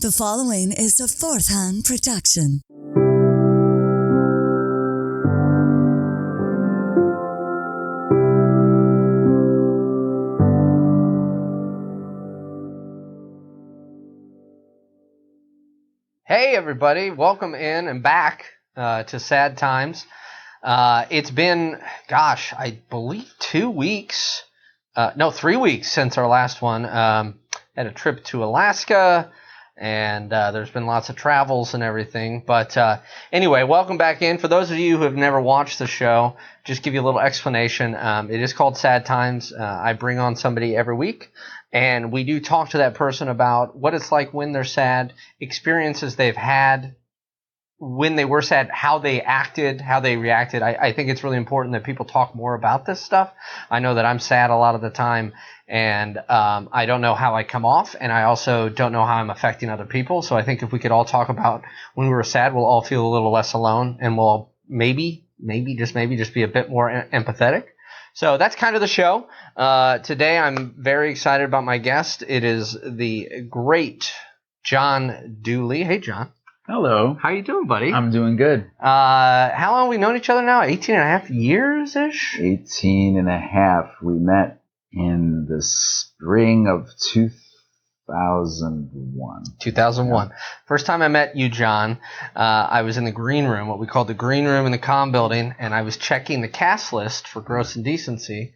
The following is a Fourth Hand production. Hey everybody, welcome in and back to Sad Times. It's been, I believe 3 weeks since our last one. Had a trip to Alaska, and there's been lots of travels and everything. But anyway, welcome back in. For those of you who have never watched the show, just give you a little explanation. It is called Sad Times. I bring on somebody every week, and we do talk to that person about what it's like when they're sad, experiences they've had when they were sad, how they acted, how they reacted. I think it's really important that people talk more about this stuff. I know that I'm sad a lot of the time, and I don't know how I come off, and I also don't know how I'm affecting other people. So I think if we could all talk about when we were sad, we'll all feel a little less alone, and we'll maybe just be a bit more empathetic. So that's kind of the show. Today I'm very excited about my guest. It is the great John Dooley. Hey, John. Hello. How you doing, buddy? I'm doing good. How long have we known each other now? 18 and a half years-ish? 18 and a half. We met in the spring of 2001. 2001. Yeah. First time I met you, John, I was in the green room, what we call the green room in the comm building, and I was checking the cast list for Gross Indecency,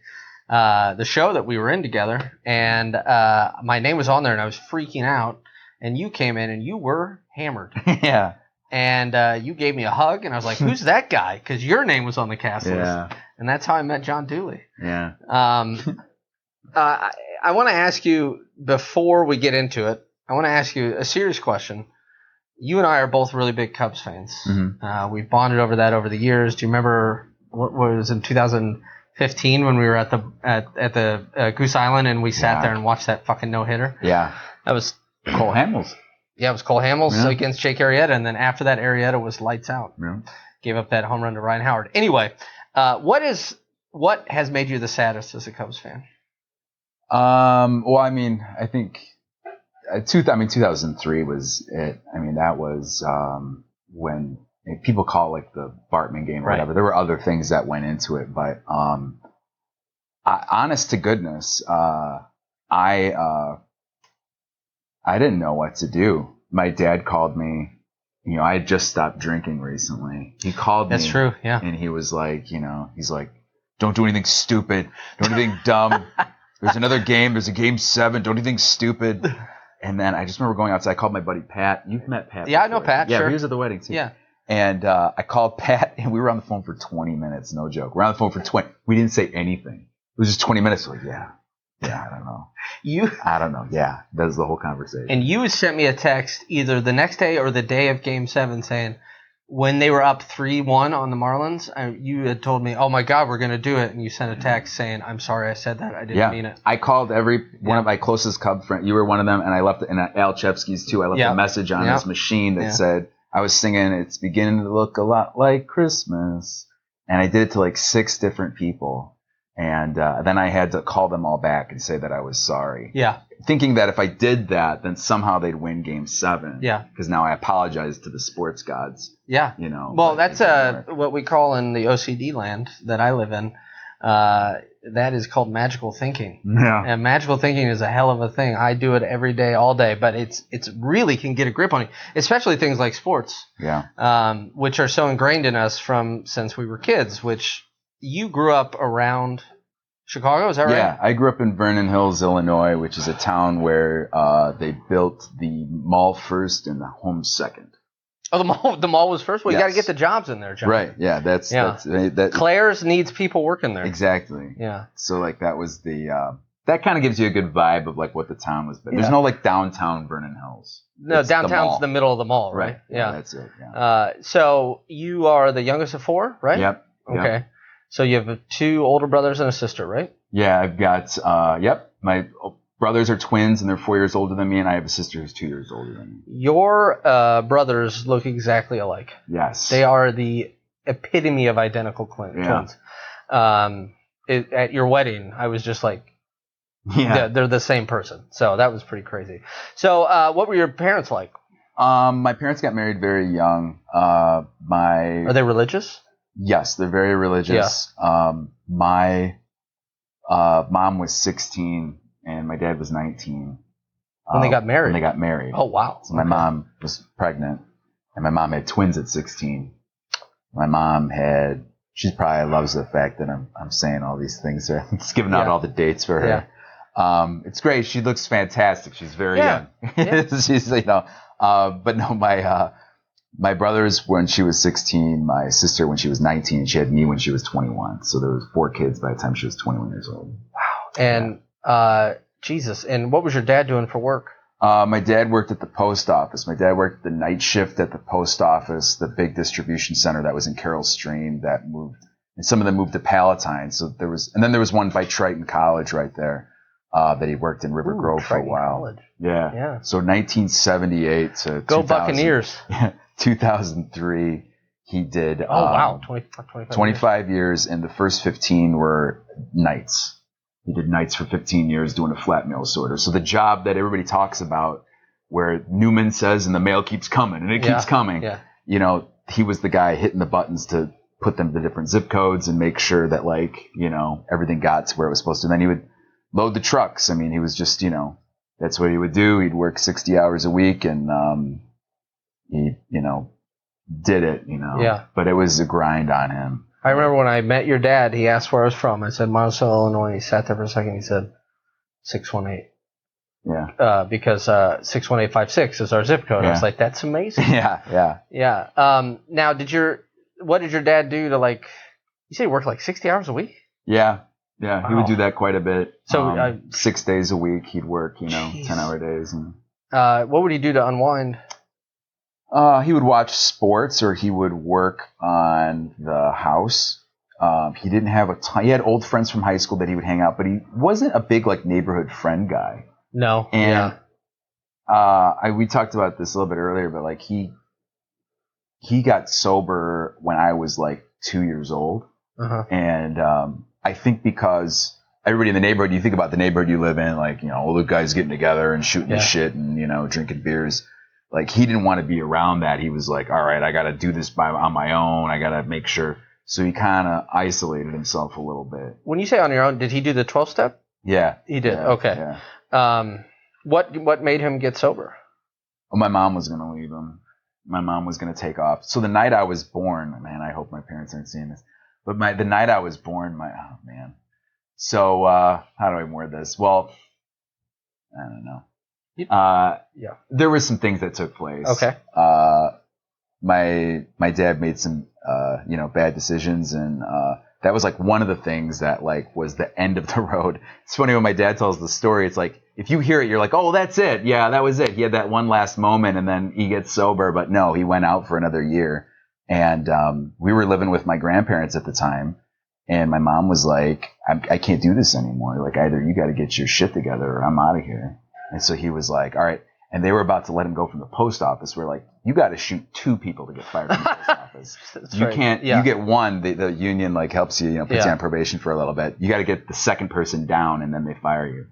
the show that we were in together, and my name was on there, and I was freaking out, and you came in, and you were hammered. Yeah. And you gave me a hug, and I was like, who's that guy? Because your name was on the cast list. And that's how I met John Dooley. Yeah. I want to ask you, before we get into it, I want to ask you a serious question. You and I are both really big Cubs fans. Mm-hmm. We've bonded over that over the years. Do you remember what was in 2015 when we were at the Goose Island and we sat there and watched that fucking no-hitter? Yeah. That was Cole Hamels. Yeah, it was Cole Hamels against Jake Arrieta, and then after that, Arrieta was lights out. Yeah. Gave up that home run to Ryan Howard. Anyway, what has made you the saddest as a Cubs fan? Well, I mean, I think 2003 was it. I mean, that was when people call it like the Bartman game or whatever. There were other things that went into it, but honest to goodness, I didn't know what to do. My dad called me. You know, I had just stopped drinking recently. He called me. That's true, yeah. And he was like, he's like, don't do anything stupid. Don't do anything dumb. There's another game. There's a game 7. Don't do anything stupid. And then I just remember going outside. I called my buddy Pat. You've met Pat Yeah, before. I know Pat, Yeah, sure. he was at the wedding too. Yeah. And I called Pat, and we were on the phone for 20 minutes. No joke. We're on the phone for 20. We didn't say anything. It was just 20 minutes. We're like, yeah, I don't know. I don't know. Yeah, that was the whole conversation. And you sent me a text either the next day or the day of Game 7 saying when they were up 3-1 on the Marlins, you had told me, oh, my God, we're going to do it. And you sent a text saying, I'm sorry I said that. I didn't mean it. I called every one of my closest Cub friends. You were one of them, and I left it, and Al Chepsky's too. I left a message on his machine that said, I was singing, it's beginning to look a lot like Christmas. And I did it to like 6 different people. And then I had to call them all back and say that I was sorry. Yeah. Thinking that if I did that, then somehow they'd win Game 7. Yeah. Because now I apologize to the sports gods. Yeah. You know. Well, that's what we call in the OCD land that I live in. That is called magical thinking. Yeah. And magical thinking is a hell of a thing. I do it every day, all day, but it's really can get a grip on you, especially things like sports. Yeah. Which are so ingrained in us since we were kids, which you grew up around Chicago, is that right? Yeah, I grew up in Vernon Hills, Illinois, which is a town where they built the mall first and the home second. Oh, the mall was first? Well, you got to get the jobs in there, John. Right, yeah. That's Claire's needs people working there. Exactly. Yeah. So, like, that was that kind of gives you a good vibe of, like, what the town was. But there's no, like, downtown Vernon Hills. No, downtown's the middle of the mall, right? Yeah, that's it, yeah. So, you are the youngest of 4, right? Yep. Okay. Yep. So you have 2 older brothers and a sister, right? Yeah, I've got, my brothers are twins, and they're 4 years older than me, and I have a sister who's 2 years older than me. Your brothers look exactly alike. Yes. They are the epitome of identical twins. At your wedding, I was just like, they're the same person. So that was pretty crazy. So what were your parents like? My parents got married very young. Are they religious? Yes, they're very religious. Yeah. My mom was 16 and my dad was 19. When they got married? When they got married. Oh, wow. So my mom was pregnant and my mom had twins at 16. My mom she probably loves the fact that I'm saying all these things. I'm just giving out all the dates for her. Yeah. It's great. She looks fantastic. She's very young. Yeah. She's, but no, my brothers when she was 16, my sister when she was 19, she had me when she was 21. So there was 4 kids by the time she was 21 years old. Wow. And Jesus. And what was your dad doing for work? My dad worked at the post office. My dad worked the night shift at the post office, the big distribution center that was in Carroll Stream that moved, and some of them moved to Palatine. So there was one by Triton College right there, that he worked in River Grove for a while. College. Yeah. So 1978 to Go Buccaneers. 2003, he did. 25 years, and the first 15 were nights. He did nights for 15 years doing a flat mail sorter. So the job that everybody talks about where Newman says and the mail keeps coming and it keeps coming, he was the guy hitting the buttons to put them to different zip codes and make sure that everything got to where it was supposed to. And then he would load the trucks. I mean, he was just, that's what he would do. He'd work 60 hours a week and he, did it, but it was a grind on him. I remember when I met your dad, he asked where I was from. I said, Monticello, Illinois. He sat there for a second. He said, 618. Yeah. Because 61856 is our zip code. Yeah. I was like, that's amazing. Yeah. Now, what did your dad do to you said he worked 60 hours a week? Yeah. Yeah. Wow. He would do that quite a bit. So 6 days a week, he'd work, 10-hour days. And what would he do to unwind? He would watch sports or he would work on the house. He didn't have a ton. He had old friends from high school that he would hang out, but he wasn't a big neighborhood friend guy. No. And we talked about this a little bit earlier, but he got sober when I was 2 years old. Uh-huh. And I think because everybody in the neighborhood, you think about the neighborhood you live in, older guys getting together and shooting the shit and drinking beers. He didn't want to be around that. He was like, all right, I got to do this on my own. I got to make sure. So he kind of isolated himself a little bit. When you say on your own, did he do the 12-step? Yeah. He did. Yeah, okay. Yeah. What made him get sober? Well, my mom was going to leave him. My mom was going to take off. So the night I was born, man, I hope my parents aren't seeing this. But the night I was born, oh man. So how do I word this? Well, I don't know. There were some things that took place. Okay. My dad made some bad decisions, and that was one of the things that was the end of the road. It's funny when my dad tells the story. It's if you hear it, you're like, oh, that's it. Yeah, that was it. He had that one last moment, and then he gets sober. But no, he went out for another year, and we were living with my grandparents at the time. And my mom was like, I can't do this anymore. Either you got to get your shit together, or I'm out of here. And so he was like, all right. And they were about to let him go from the post office. We're you got to shoot 2 people to get fired from the post office. You can't, you get one, the union helps you, puts you on probation for a little bit. You got to get the second person down and then they fire you.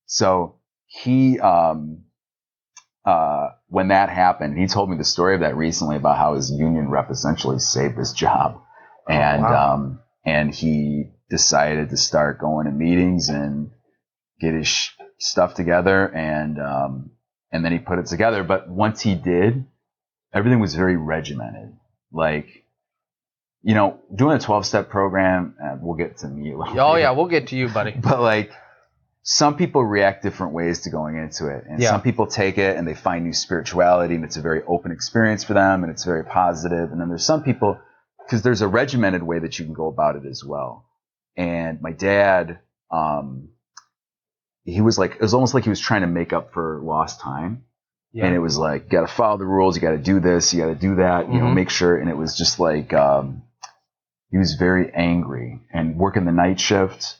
So he, when that happened, he told me the story of that recently about how his union rep essentially saved his job. And, and he decided to start going to meetings and get his stuff together, and then he put it together. But once he did, everything was very regimented. Doing a 12-step program, we'll get to me. We'll get to you, buddy. But some people react different ways to going into it, and some people take it and they find new spirituality, and it's a very open experience for them, and it's very positive. And then there's some people, because there's a regimented way that you can go about it as well. And my dad, he was it was almost like he was trying to make up for lost time. Yeah. And it was you got to follow the rules. You got to do this. You got to do that, make sure. And it was just he was very angry and working the night shift,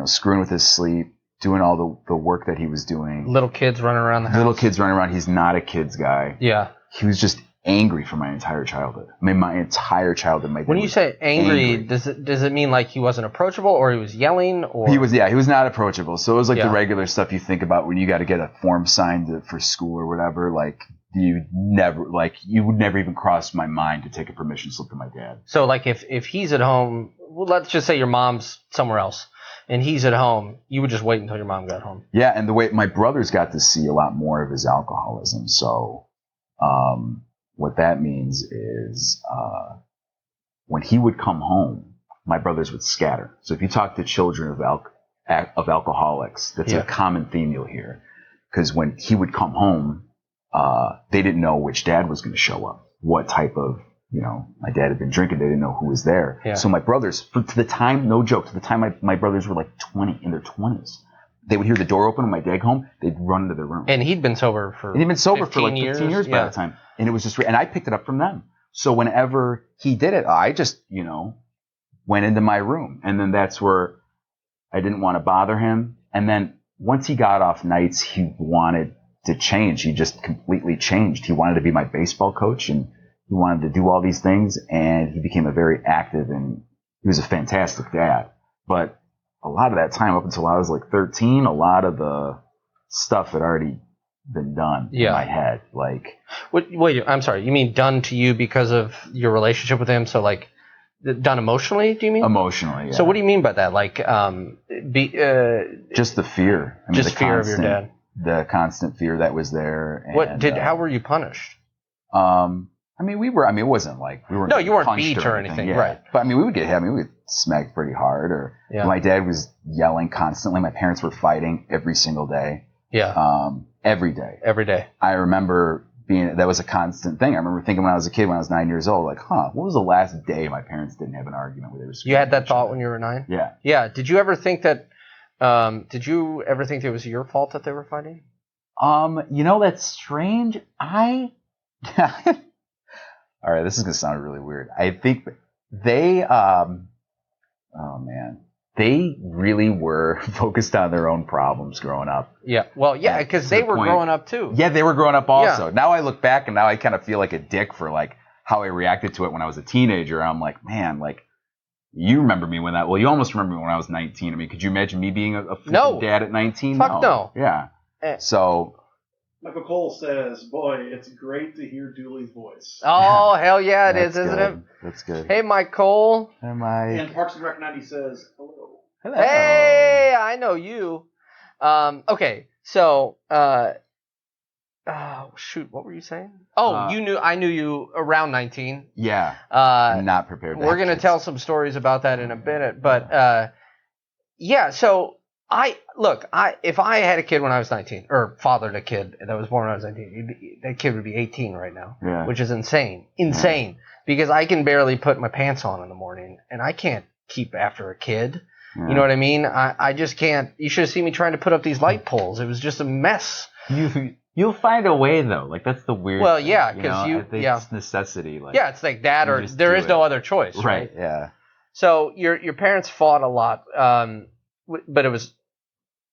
screwing with his sleep, doing all the work that he was doing. Little kids running around the house. Little kids running around. He's not a kids guy. Yeah. He was just angry for my entire childhood. I mean, my entire childhood. When you say angry, does it mean like he wasn't approachable, or he was yelling, or he was not approachable. So it was like the regular stuff you think about when you got to get a form signed for school or whatever. Like you would never even cross my mind to take a permission slip to my dad. So like if he's at home, well, let's just say your mom's somewhere else and he's at home, you would just wait until your mom got home. Yeah, and the way my brothers got to see a lot more of his alcoholism. So what that means is when he would come home, my brothers would scatter. So if you talk to children of alcoholics, that's a common theme you'll hear. Because when he would come home, they didn't know which dad was going to show up, what type of, my dad had been drinking. They didn't know who was there. Yeah. So my brothers, to the time my brothers were like 20, in their 20s, they would hear the door open when my dad came home. They'd run into their room. And he'd been sober for like 15 years by the time. And it was just, and I picked it up from them. So whenever he did it, I just, went into my room. And then that's where I didn't want to bother him. And then once he got off nights, he wanted to change. He just completely changed. He wanted to be my baseball coach, and he wanted to do all these things. And he became a very active, and he was a fantastic dad. But a lot of that time, up until I was like 13, a lot of the stuff had already been done in my head. Like, wait, I'm sorry. You mean done to you because of your relationship with him? So like done emotionally? Do you mean emotionally? Yeah. So what do you mean by that? Like, just the fear. I mean, just fear of your dad. The constant fear that was there. And, how were you punished? I mean, it wasn't like we were. No, you weren't beat or anything, right? But I mean, we would get hit. I mean, we would smack pretty hard, or my dad was yelling constantly. My parents were fighting every single day. Yeah. Every day. Every day. I remember that was a constant thing. I remember thinking when I was a kid, when I was 9 years old, like, what was the last day my parents didn't have an argument with? You had that thought when you were 9? Yeah. Yeah. Did you ever think that? Did you ever think it was your fault that they were fighting? That's strange. All right, this is gonna sound really weird. I think they, they really were focused on their own problems growing up. Yeah, well, yeah, because they were growing up too. Yeah, they were growing up also. Yeah. Now I look back and now I kind of feel like a dick for like how I reacted to it when I was a teenager. I'm like, man, like you remember me when you almost remember me when I was 19. I mean, could you imagine me being a dad at 19? Fuck no. Yeah. So. Michael Cole says, boy, it's great to hear Dooley's voice. Oh, hell yeah, it is, isn't it? That's good. Hey, Mike Cole. Hey, Mike. And Parks and Rec 90 says, hello. Hello. Hey, I know you. Okay, so, shoot, what were you saying? Oh, I knew you around 19. Yeah. I'm not prepared. We're going to tell some stories about that in a minute, but, so... if I had a kid when I was 19, or fathered a kid that was born when I was 19, that kid would be 18 right now, which is insane. Because I can barely put my pants on in the morning, and I can't keep after a kid. Yeah. You know what I mean? I just can't. You should have seen me trying to put up these light poles. It was just a mess. You'll find a way, though. Like, that's the weird thing. Yeah, because it's necessity. Like, yeah, it's like that, or there is no other choice, right? Yeah. So your parents fought a lot, but it was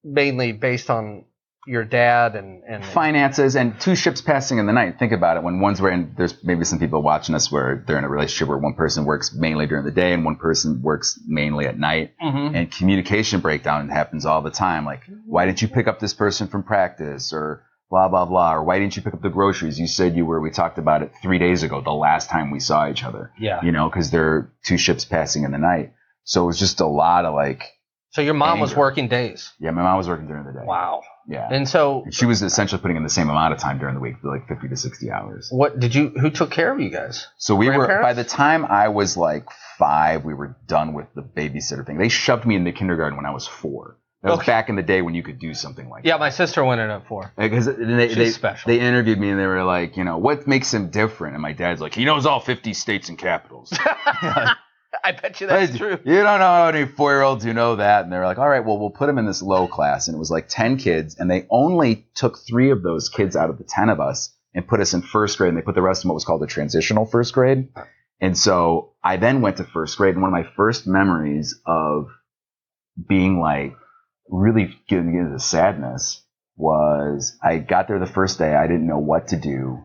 mainly based on your dad and finances and two ships passing in the night. Think about it. When one's wearing, there's maybe some people watching us where they're in a relationship where one person works mainly during the day and one person works mainly at night. Mm-hmm. And communication breakdown happens all the time. Like, why didn't you pick up this person from practice, or blah, blah, blah, or why didn't you pick up the groceries? You said we talked about it 3 days ago, the last time we saw each other. Yeah. Because there are two ships passing in the night. So it was just a lot of like, so your mom was working days? Yeah, my mom was working during the day. Wow. Yeah. And so she was essentially putting in the same amount of time during the week, like 50 to 60 hours. Who took care of you guys? So by the time I was like 5, we were done with the babysitter thing. They shoved me into kindergarten when I was 4. That was back in the day when you could do something like that. Yeah, my sister went in at 4. Because she's special. They interviewed me and they were like, what makes him different? And my dad's like, he knows all 50 states and capitals. I bet you that's true. You don't know any 4-year-olds who know that. And they're like, all right, well, we'll put him in this low class. And it was like 10 kids. And they only took 3 of those kids out of the 10 of us and put us in first grade. And they put the rest in what was called the transitional first grade. And so I then went to first grade. And one of my first memories of being like really getting into sadness was I got there the first day. I didn't know what to do.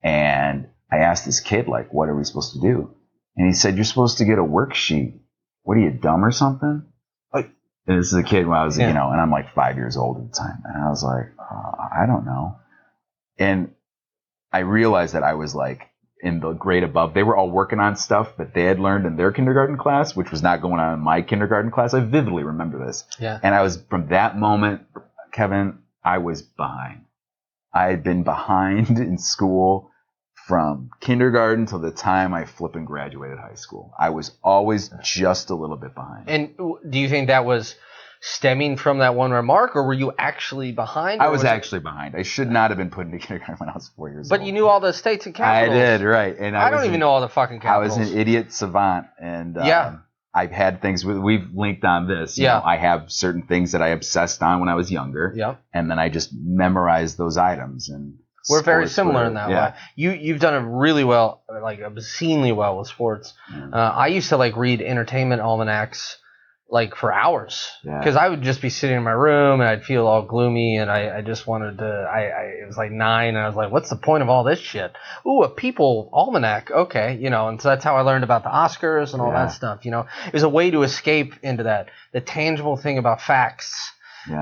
And I asked this kid, like, what are we supposed to do? And he said, you're supposed to get a worksheet. What are you, dumb or something? Like, and this is a kid when I was, and I'm like 5 years old at the time. And I was like, I don't know. And I realized that I was like in the grade above. They were all working on stuff that they had learned in their kindergarten class, which was not going on in my kindergarten class. I vividly remember this. Yeah. And I was, from that moment, Kevin, I was behind. I had been behind in school from kindergarten till the time I flipping graduated high school. I was always just a little bit behind. And do you think that was stemming from that one remark, or were you actually behind? I was actually behind. I should not have been put into kindergarten when I was 4 years old. But you knew all the states and capitals. I did, right. And I don't even know all the fucking capitals. I was an idiot savant. And I've had things, we've linked on this. You know, I have certain things that I obsessed on when I was younger. Yeah. And then I just memorized those items. And we're very similar in that way. You've done it really well, like obscenely well with sports. I used to like read entertainment almanacs like for hours, because I would just be sitting in my room and I'd feel all gloomy, and I just wanted to. It was like 9, and I was like, "What's the point of all this shit?" Ooh, a People almanac, okay, and so that's how I learned about the Oscars and all that stuff. It was a way to escape into that. The tangible thing about facts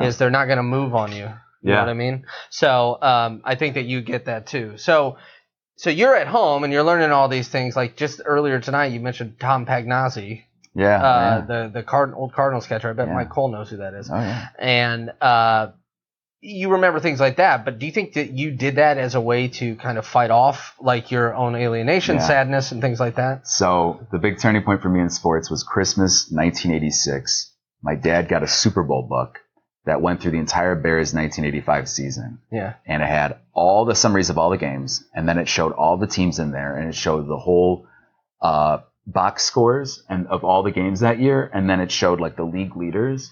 is they're not going to move on you. You know what I mean? So I think that you get that too. So you're at home and you're learning all these things. Like just earlier tonight, you mentioned Tom Pagnazzi. The old Cardinals catcher. I bet Mike Cole knows who that is. Oh, yeah. And you remember things like that. But do you think that you did that as a way to kind of fight off like your own alienation, sadness, and things like that? So the big turning point for me in sports was Christmas 1986. My dad got a Super Bowl book that went through the entire Bears 1985 season. Yeah. And it had all the summaries of all the games, and then it showed all the teams in there, and it showed the whole box scores and of all the games that year, and then it showed like the league leaders.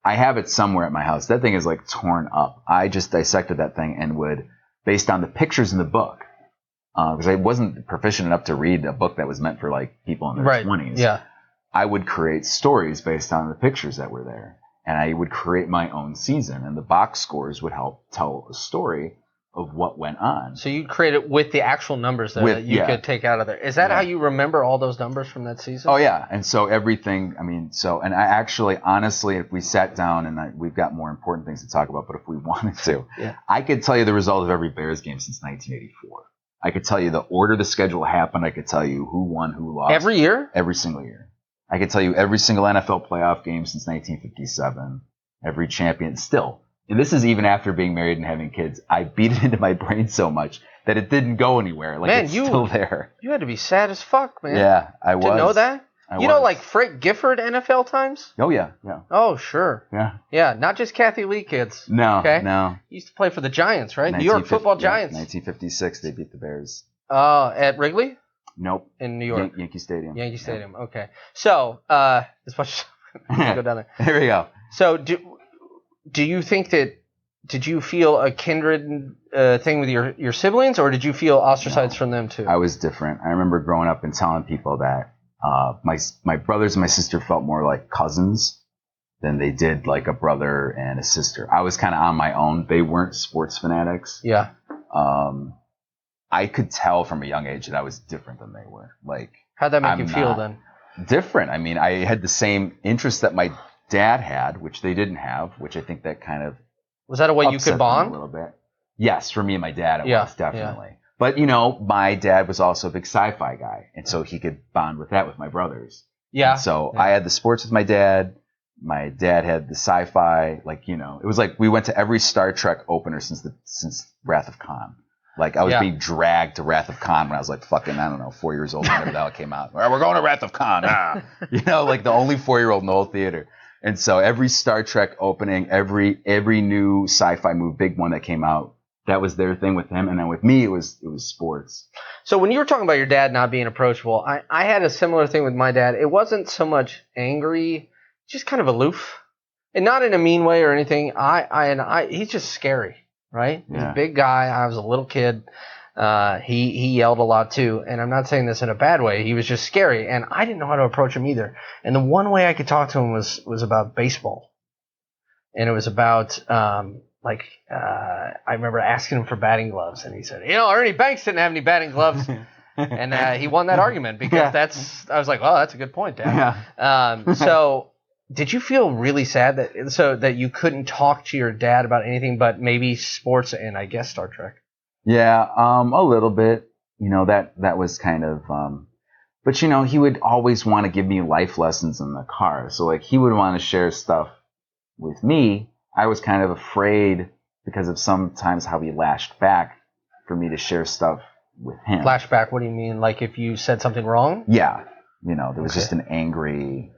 I have it somewhere at my house. That thing is like torn up. I just dissected that thing and would, based on the pictures in the book, because I wasn't proficient enough to read a book that was meant for like people in their 20s. Yeah. I would create stories based on the pictures that were there. And I would create my own season, and the box scores would help tell a story of what went on. So you create it with the actual numbers there that you could take out of there. Is that how you remember all those numbers from that season? Oh, yeah. And so everything, and I actually, honestly, if we sat down, and we've got more important things to talk about, but if we wanted to, I could tell you the result of every Bears game since 1984. I could tell you the order the schedule happened. I could tell you who won, who lost. Every year? Every single year. I could tell you every single NFL playoff game since 1957, every champion still. And this is even after being married and having kids. I beat it into my brain so much that it didn't go anywhere. Like, man, it's still there. You had to be sad as fuck, man. Yeah, I was. Didn't know that? You know, like Frank Gifford NFL times? Oh, yeah. Oh, sure. Yeah. Yeah, not just Kathy Lee kids. No, no. He used to play for the Giants, right? New York Football Giants. 1956, they beat the Bears. At Wrigley? Nope. In New York. Yankee Stadium. Yankee Stadium. Okay. So, as much go down there. There we go. So, do you think that, did you feel a kindred thing with your siblings, or did you feel ostracized from them too? I was different. I remember growing up and telling people that my brothers and my sister felt more like cousins than they did like a brother and a sister. I was kind of on my own. They weren't sports fanatics. Yeah. I could tell from a young age that I was different than they were. Like, how'd that make you feel then? Different. I mean, I had the same interests that my dad had, which they didn't have, which I think that kind of was that a way you could bond a little bit. Yes, for me and my dad, it was definitely. Yeah. But my dad was also a big sci-fi guy, and so he could bond with that with my brothers. Yeah. And so I had the sports with my dad. My dad had the sci-fi. Like, it was like we went to every Star Trek opener since Wrath of Khan. Like, I was being dragged to Wrath of Khan when I was like fucking, I don't know, 4 years old, whenever the hell it came out. We're going to Wrath of Khan. Like the only 4-year-old in the whole theater. And so every Star Trek opening, every new sci-fi movie, big one that came out, that was their thing with him. And then with me, it was sports. So when you were talking about your dad not being approachable, I had a similar thing with my dad. It wasn't so much angry, just kind of aloof. And not in a mean way or anything. He's just scary. Right? He's a big guy. I was a little kid. He yelled a lot too. And I'm not saying this in a bad way. He was just scary. And I didn't know how to approach him either. And the one way I could talk to him was about baseball. And it was about I remember asking him for batting gloves, and he said, Ernie Banks didn't have any batting gloves. And he won that argument because I was like, oh, that's a good point, Dad. Yeah. So did you feel really sad that you couldn't talk to your dad about anything but maybe sports and I guess Star Trek? Yeah, a little bit. That was kind of, but he would always want to give me life lessons in the car. So like he would want to share stuff with me. I was kind of afraid because of sometimes how he lashed back for me to share stuff with him. Flashback, what do you mean? Like if you said something wrong? Yeah. There was just an angry,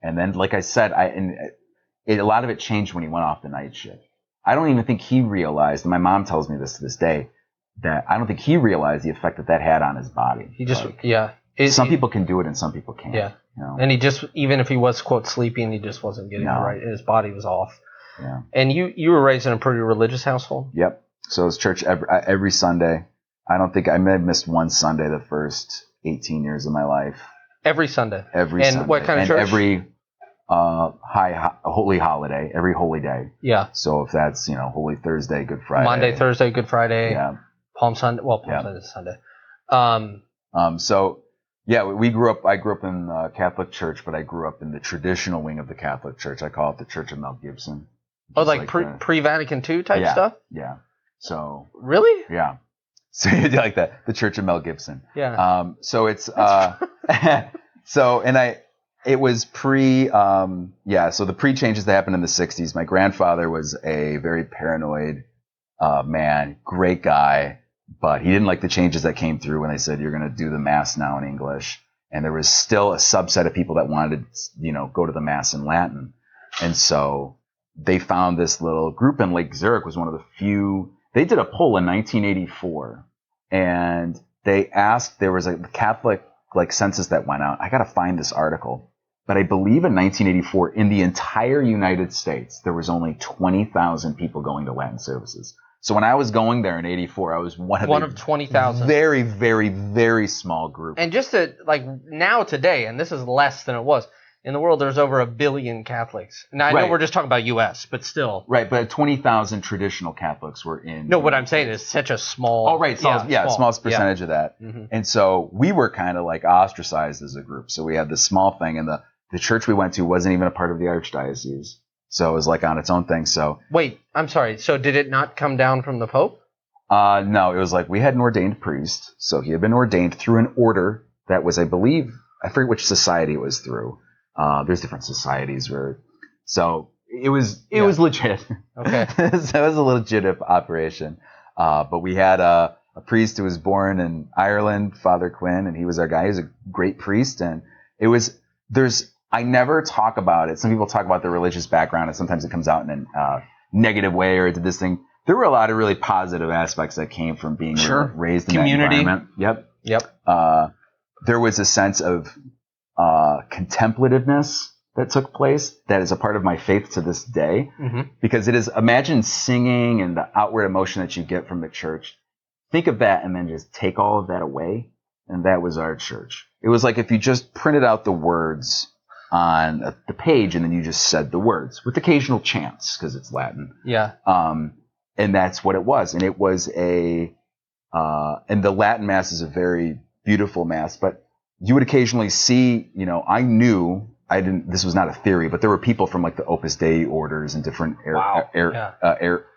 and then like I said, a lot of it changed when he went off the night shift. I don't even think he realized, and my mom tells me this to this day, that I don't think he realized the effect that had on his body. He just, some people can do it and some people can't. Yeah. And he just, even if he was, quote, sleeping, he just wasn't getting it right. His body was off. Yeah. And you were raised in a pretty religious household? Yep. So it was church every Sunday. I may have missed one Sunday the first 18 years of my life. Every Sunday? Every Sunday. And what kind of church? And every holy holiday, every holy day. Yeah. So if that's, Holy Thursday, Good Friday. Monday, Thursday, Good Friday. Yeah. Palm Sunday. Well, Palm Sunday is Sunday. So, yeah, I grew up in the Catholic Church, but I grew up in the traditional wing of the Catholic Church. I call it the Church of Mel Gibson. Oh, like pre-Vatican II type stuff? Yeah. So. Really? Yeah. So you do like that, the Church of Mel Gibson. Yeah. So it's it was so the pre-changes that happened in the 60s. My grandfather was a very paranoid man, great guy, but he didn't like the changes that came through when they said you're going to do the Mass now in English. And there was still a subset of people that wanted to, go to the Mass in Latin. And so they found this little group in Lake Zurich was one of the few. They did a poll in 1984, and they asked, there was a Catholic census that went out. I got to find this article, but I believe in 1984, in the entire United States, there was only 20,000 people going to Latin services. So when I was going there in 84, I was one of 20,000. Very, very, very small group. And just now today, and this is less than it was, in the world, there's over 1 billion Catholics. Now, I know we're just talking about U.S., but still. Right, but 20,000 traditional Catholics were in. No, what I'm saying is such a small. Oh, right. Smallest percentage of that. Mm-hmm. And so we were kind of ostracized as a group. So we had this small thing, and the church we went to wasn't even a part of the archdiocese. So it was on its own thing. So. Wait, I'm sorry. So did it not come down from the Pope? No, it was we had an ordained priest. So he had been ordained through an order that was, I believe, I forget which society it was through. There's different societies so it was legit. Okay. So it was a legit operation. But we had a priest who was born in Ireland, Father Quinn, and he was our guy. He was a great priest. And I never talk about it. Some people talk about their religious background, and sometimes it comes out in a negative way, or did this thing. There were a lot of really positive aspects that came from being raised in community. That environment. Yep. There was a sense of contemplativeness that took place that is a part of my faith to this day, because it is, imagine singing and the outward emotion that you get from the church. Think of that and then just take all of that away, and that was our church. It was like if you just printed out the words on the page and then you just said the words with occasional chants because it's Latin. Yeah. And that's what it was. And it was and the Latin Mass is a very beautiful Mass, but you would occasionally see, this was not a theory, but there were people from the Opus Dei orders and different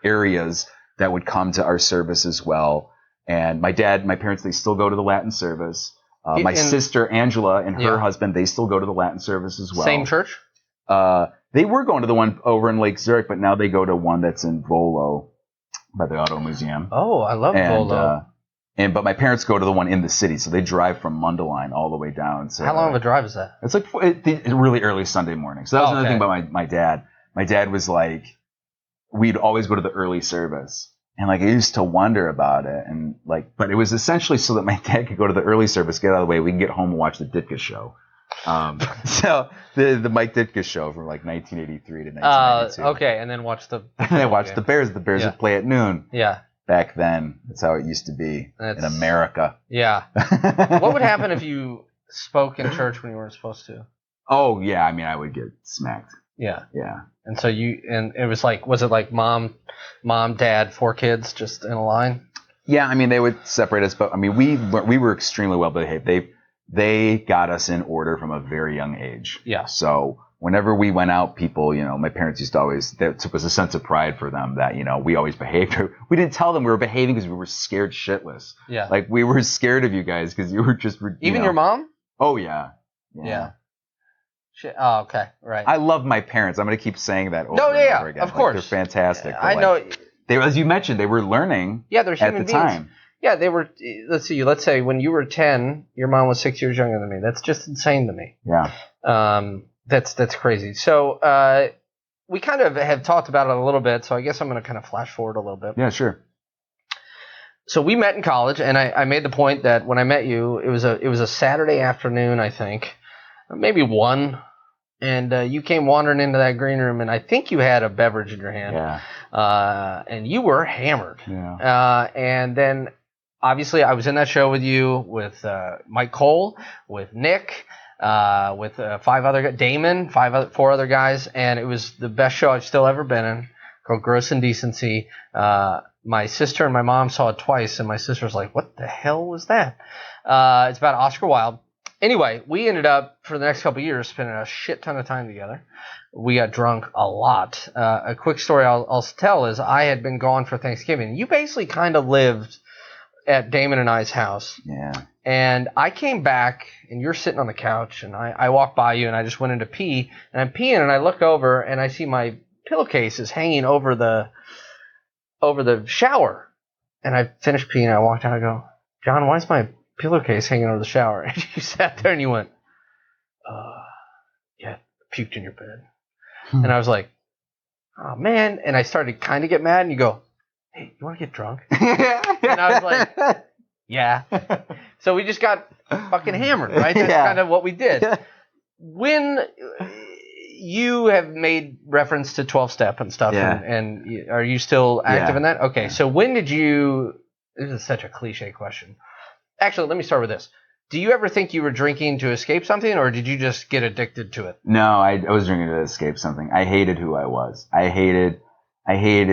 areas that would come to our service as well. And my parents, they still go to the Latin service. My sister Angela and her husband, they still go to the Latin service as well. Same church? They were going to the one over in Lake Zurich, but now they go to one that's in Volo by the Auto Museum. Oh, I love Volo. But my parents go to the one in the city, so they drive from Mundelein all the way down. So how long of a drive is that? It's really early Sunday morning. So that was another thing about my dad. My dad was we'd always go to the early service, and I used to wonder about it, and but it was essentially so that my dad could go to the early service, get out of the way, we can get home and watch the Ditka show. So the Mike Ditka show from 1983 to 1992. Okay, and then watch the the Bears. The Bears would play at noon. Yeah. Back then, that's how it used to be in America. Yeah. What would happen if you spoke in church when you weren't supposed to? Oh, yeah. I mean, I would get smacked. Yeah. Yeah. And so it was like, was it like mom, dad, 4 kids just in a line? Yeah, I mean, they would separate us, but I mean, we were extremely well behaved. They got us in order from a very young age. Yeah. So whenever we went out, people, my parents used to always, it was a sense of pride for them that, we always behaved. We didn't tell them we were behaving because we were scared shitless. Yeah. Like, we were scared of you guys because you were just, Even your mom? Oh, yeah. Yeah. Shit. Oh, okay. Right. I love my parents. I'm going to keep saying that over and over again. Of course. They're fantastic. I know. They, as you mentioned, they were learning they're human at the beings. time. Yeah, they were. Let's say when you were 10, your mom was 6 years younger than me. That's just insane to me. Yeah. That's crazy. So we kind of have talked about it a little bit. So I guess I'm going to kind of flash forward a little bit. Yeah, sure. So we met in college, and I made the point that when I met you, it was a Saturday afternoon, I think, maybe 1, and you came wandering into that green room, and I think you had a beverage in your hand. Yeah. And you were hammered. Yeah. And then obviously I was in that show with you, with Mike Cole, with Nick, with 5 other guys, Damon, 4 other guys, and it was the best show I've still ever been in, called Gross Indecency. My sister and my mom saw it twice, and my sister was like, "What the hell was that?" It's about Oscar Wilde. Anyway, we ended up, for the next couple of years, spending a shit ton of time together. We got drunk a lot. A quick story I'll tell is I had been gone for Thanksgiving. You basically kind of lived at Damon and I's house. Yeah. And I came back, and you're sitting on the couch, and I walked by you, and I just went in to pee. And I'm peeing, and I look over, and I see my pillowcase is hanging over the shower. And I finished peeing, and I walked out, and I go, "John, why is my pillowcase hanging over the shower?" And you sat there, and you went, "Yeah, puked in your bed." And I was like, "Oh, man." And I started to kind of get mad, and you go, "Hey, you want to get drunk?" And I was like, "Yeah." So we just got fucking hammered, right? That's kind of what we did. Yeah. When you have made reference to 12-step and stuff, and are you still active in that? Okay, so when did you... This is such a cliche question. Actually, let me start with this. Do you ever think you were drinking to escape something, or did you just get addicted to it? No, I was drinking to escape something. I hated who I was. I hated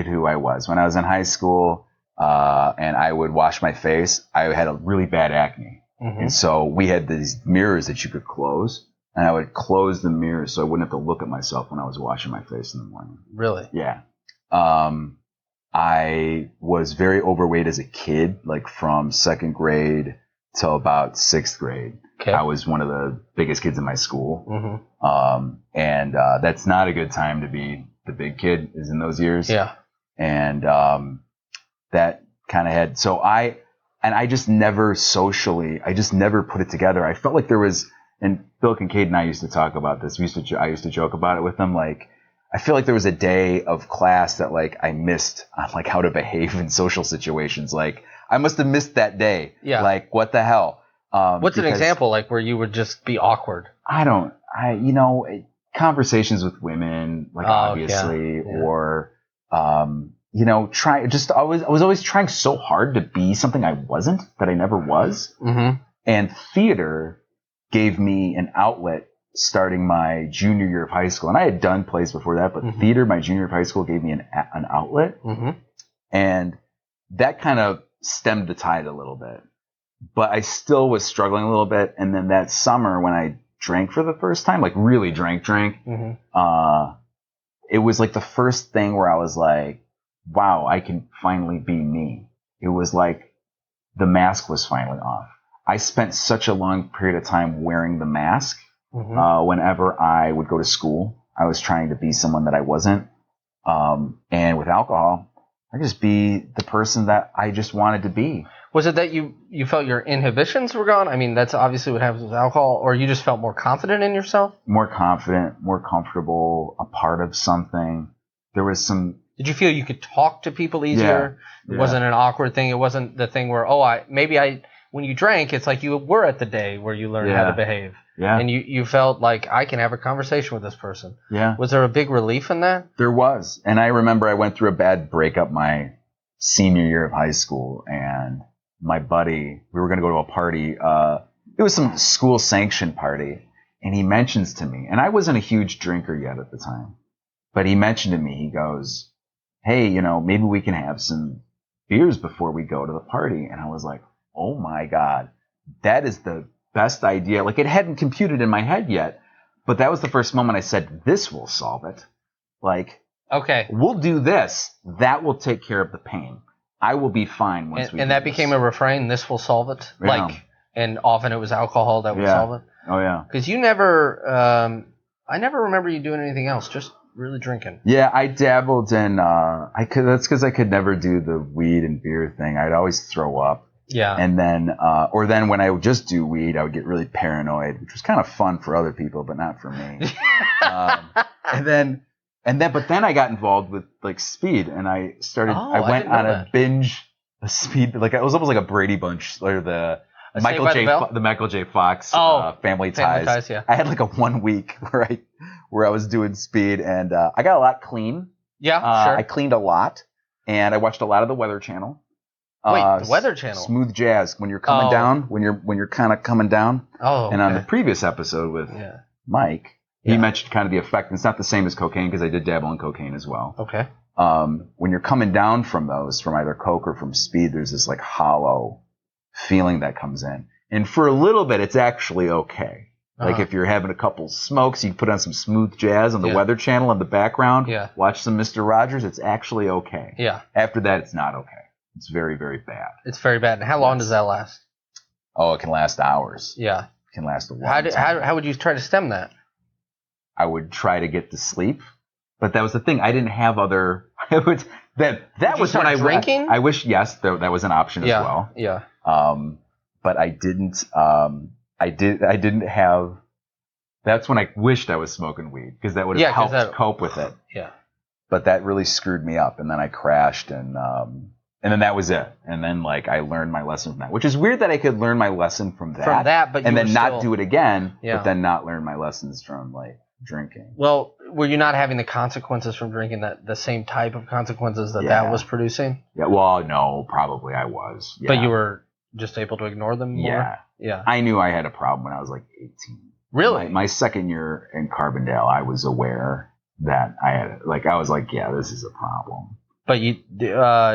who I was. When I was in high school, and I would wash my face, I had a really bad acne. Mm-hmm. And so we had these mirrors that you could close, and I would close the mirrors so I wouldn't have to look at myself when I was washing my face in the morning. Really? Yeah. I was very overweight as a kid, like from 2nd grade till about 6th grade. Okay. I was one of the biggest kids in my school. Mm-hmm. And that's not a good time to be the big kid, is in those years. Yeah. And that kind of had, I just never put it together. I felt like there was, and Bill Kincaid and I used to talk about this. I used to joke about it with them. Like, I feel like there was a day of class that like I missed on like how to behave in social situations. Like, I must have missed that day. Yeah. Like, what the hell? What's an example like where you would just be awkward? Conversations with women, like obviously, or, I was always trying so hard to be something I wasn't, that I never was. Mm-hmm. And theater gave me an outlet starting my junior year of high school. And I had done plays before that, but mm-hmm. theater, my junior year of high school, gave me an outlet. Mm-hmm. And that kind of stemmed the tide a little bit. But I still was struggling a little bit. And then that summer when I drank for the first time, like really drank, mm-hmm. It was like the first thing where I was like, wow, I can finally be me. It was like the mask was finally off. I spent such a long period of time wearing the mask. Mm-hmm. Whenever I would go to school, I was trying to be someone that I wasn't. And with alcohol, I could just be the person that I just wanted to be. Was it that you felt your inhibitions were gone? I mean, that's obviously what happens with alcohol, or you just felt more confident in yourself? More confident, more comfortable, a part of something. There was some... Did you feel you could talk to people easier? Yeah. It wasn't an awkward thing. It wasn't the thing where, when you drank, it's like you were at the day where you learned how to behave. Yeah. And you felt like, I can have a conversation with this person. Yeah. Was there a big relief in that? There was. And I remember I went through a bad breakup my senior year of high school, and my buddy, we were going to go to a party. It was some school sanctioned party, and he mentions to me, and I wasn't a huge drinker yet at the time. But he mentioned to me, he goes, hey, maybe we can have some beers before we go to the party. And I was like, oh my God, that is the best idea. Like, it hadn't computed in my head yet, but that was the first moment I said, this will solve it. Like, okay, we'll do this. That will take care of the pain. I will be fine once we do And that this. became a refrain, this will solve it? Yeah. Like, and often it was alcohol that would solve it? Oh, yeah. Because you never, I never remember you doing anything else, just really drinking. Yeah, I dabbled in, that's because I could never do the weed and beer thing. I'd always throw up. Yeah. And then, or then when I would just do weed, I would get really paranoid, which was kind of fun for other people, but not for me. But then I got involved with like speed, and I started. I went on a binge, a speed, like it was almost like a Brady Bunch or the Michael J. Fox Family Ties. Yeah. I had like a 1 week where I was doing speed, and I got a lot clean. Yeah, sure. I cleaned a lot, and I watched a lot of the Weather Channel. Wait, the Weather Channel. Smooth jazz when you're coming down, when you're kind of coming down. Oh, okay. And on the previous episode with Mike, he mentioned kind of the effect. It's not the same as cocaine because I did dabble in cocaine as well. Okay. When you're coming down from those, from either coke or from speed, there's this like hollow feeling that comes in. And for a little bit, it's actually okay. Like if you're having a couple smokes, you put on some smooth jazz on the Weather Channel in the background, watch some Mr. Rogers, it's actually okay. Yeah. After that, it's not okay. It's very, very bad. It's very bad. And how long does that last? Oh, it can last hours. Yeah. It can last a long time. How would you try to stem that? I would try to get to sleep, but that was the thing. I didn't have other. That was when I drinking. I wish that was an option as well. Yeah. But I didn't. I didn't have. That's when I wished I was smoking weed because that would have helped cope with it. Yeah. But that really screwed me up, and then I crashed, and then that was it. And then like I learned my lesson from that, which is weird that I could learn my lesson from that, but and then not do it again, Yeah. but then not learn my lessons from like drinking. Well, were you not having the consequences from drinking the same type of consequences that was producing? Yeah. Well, no, probably I was. Yeah. But you were just able to ignore them more? Yeah. Yeah. I knew I had a problem when I was like 18. Really? My second year in Carbondale, I was aware that I was like, yeah, this is a problem. But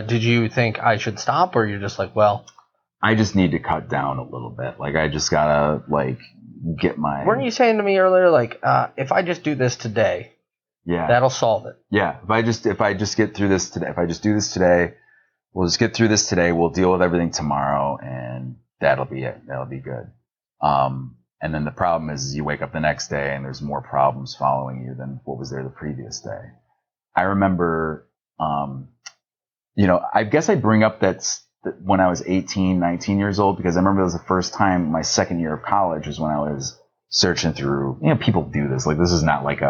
did you think I should stop, or you're just like, well, I just need to cut down a little bit. Like I just gotta like get my. Weren't you saying to me earlier, like, if I just do this today, that'll solve it? Yeah. If I just get through this today, if I just do this today, we'll just get through this today. We'll deal with everything tomorrow, and that'll be it. That'll be good. And then the problem is you wake up the next day and there's more problems following you than what was there the previous day. I remember, I guess I bring up that when I was 18, 19 years old, because I remember it was the first time my second year of college was when I was searching through, people do this. Like, this is not like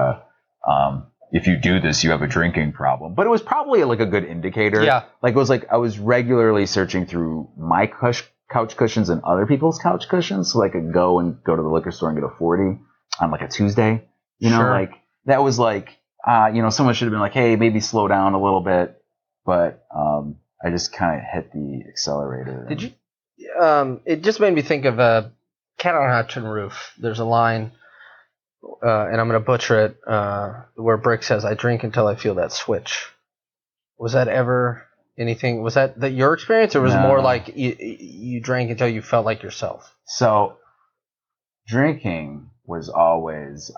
if you do this, you have a drinking problem, but it was probably like a good indicator. Yeah. Like it was like I was regularly searching through my couch cushions and other people's couch cushions, so I could go to the liquor store and get a 40 on like a Tuesday. Sure. Like that was like, someone should have been like, hey, maybe slow down a little bit, but I just kind of hit the accelerator. Did you? It just made me think of Cat on a Hot Tin Roof. There's a line, and I'm going to butcher it, where Brick says, "I drink until I feel that switch." Was that ever anything? Was that your experience, or was it more like you drank until you felt like yourself? So, drinking was always.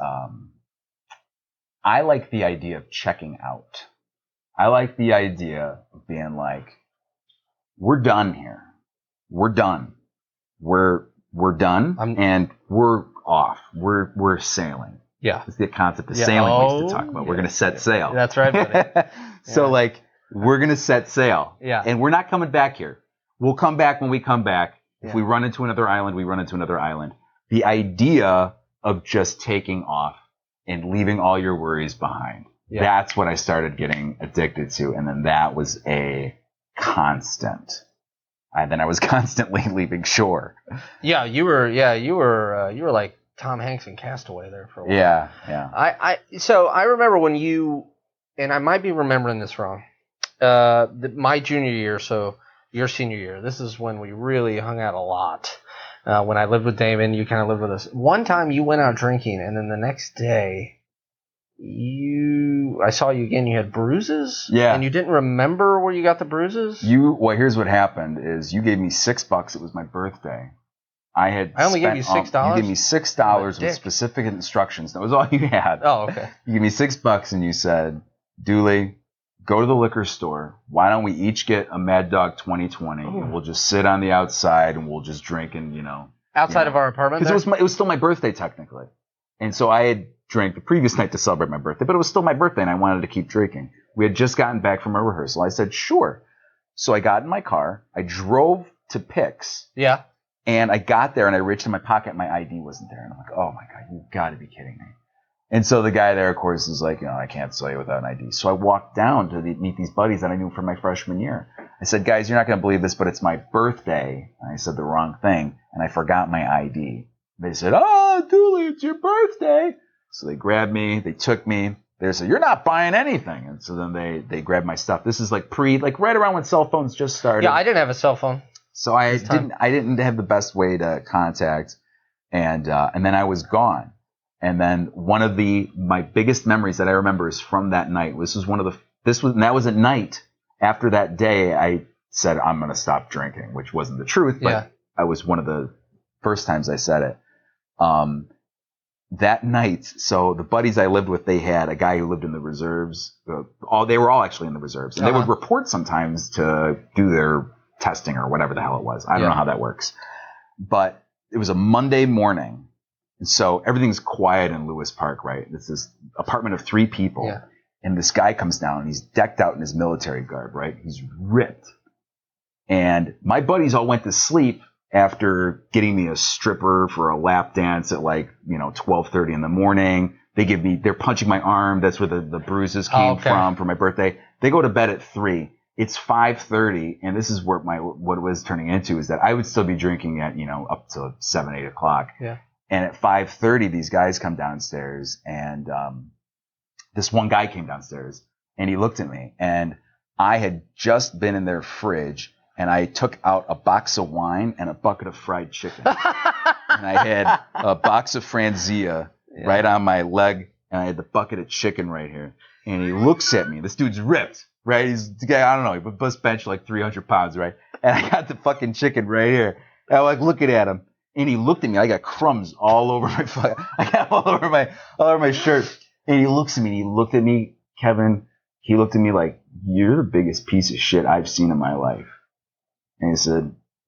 I like the idea of checking out. I like the idea of being like, we're done here. We're done. We're done, and we're off. We're sailing. Yeah. It's the concept of sailing we used to talk about. We're going to set sail. That's right, buddy. So, we're going to set sail. Yeah. And we're not coming back here. We'll come back when we come back. If we run into another island, we run into another island. The idea of just taking off and leaving all your worries behind. Yeah. That's what I started getting addicted to. And then that was a constant. And then I was constantly leaving shore. Yeah, you were like Tom Hanks in Castaway there for a while. Yeah. So I remember when you, and I might be remembering this wrong, my junior year, so your senior year, this is when we really hung out a lot. When I lived with Damon, you kind of lived with us. One time you went out drinking, and then the next day I saw you again. You had bruises. Yeah. And you didn't remember where you got the bruises. Well, here's what happened: is you gave me $6. It was my birthday. I only gave you $6. You gave me $6 with specific instructions. That was all you had. Oh, okay. You gave me $6 and you said, Dooley, go to the liquor store. Why don't we each get a Mad Dog 2020 and we'll just sit on the outside and we'll just drink and outside of our apartment. Because it was still my birthday technically, and so I had drank the previous night to celebrate my birthday, but it was still my birthday and I wanted to keep drinking. We had just gotten back from a rehearsal. I said sure, so I got in my car. I drove to Pix. Yeah. And I got there and I reached in my pocket. My ID wasn't there, and I'm like, oh my god, you've got to be kidding me. And so the guy there, of course, is like, I can't sell you without an ID. So I walked down to meet these buddies that I knew from my freshman year. I said, guys, you're not going to believe this, but it's my birthday. And I said the wrong thing, and I forgot my ID. They said, oh, Dooley, it's your birthday. So they grabbed me. They took me. They said, you're not buying anything. And so then they grabbed my stuff. This is like right around when cell phones just started. Yeah, I didn't have a cell phone. So I didn't have the best way to contact, and then I was gone. And then one of my biggest memories that I remember is from that night. That was at night. After that day, I said I'm going to stop drinking, which wasn't the truth, but I was one of the first times I said it. That night, so the buddies I lived with, they had a guy who lived in the reserves. They were all actually in the reserves, and they would report sometimes to do their testing or whatever the hell it was. I don't know how that works. But it was a Monday morning. And so everything's quiet in Lewis Park, right? It's this apartment of 3 people. Yeah. And this guy comes down and he's decked out in his military garb, right? He's ripped. And my buddies all went to sleep after getting me a stripper for a lap dance at 12:30 in the morning. They're punching my arm. That's where the bruises came from for my birthday. They go to bed at 3. It's 5:30, and this is where what it was turning into is that I would still be drinking at up to 7, 8 o'clock. Yeah. And at 5:30, these guys come downstairs, and this one guy came downstairs, and he looked at me, and I had just been in their fridge, and I took out a box of wine and a bucket of fried chicken, and I had a box of Franzia right on my leg, and I had the bucket of chicken right here, and he looks at me. This dude's ripped. Right, he's the guy. I don't know. He must bench 300 pounds, right? And I got the fucking chicken right here. And I'm looking at him, and he looked at me. I got crumbs all over my I got all over my shirt. And he looks at me. And he looked at me, Kevin. He looked at me like, "You're the biggest piece of shit I've seen in my life." And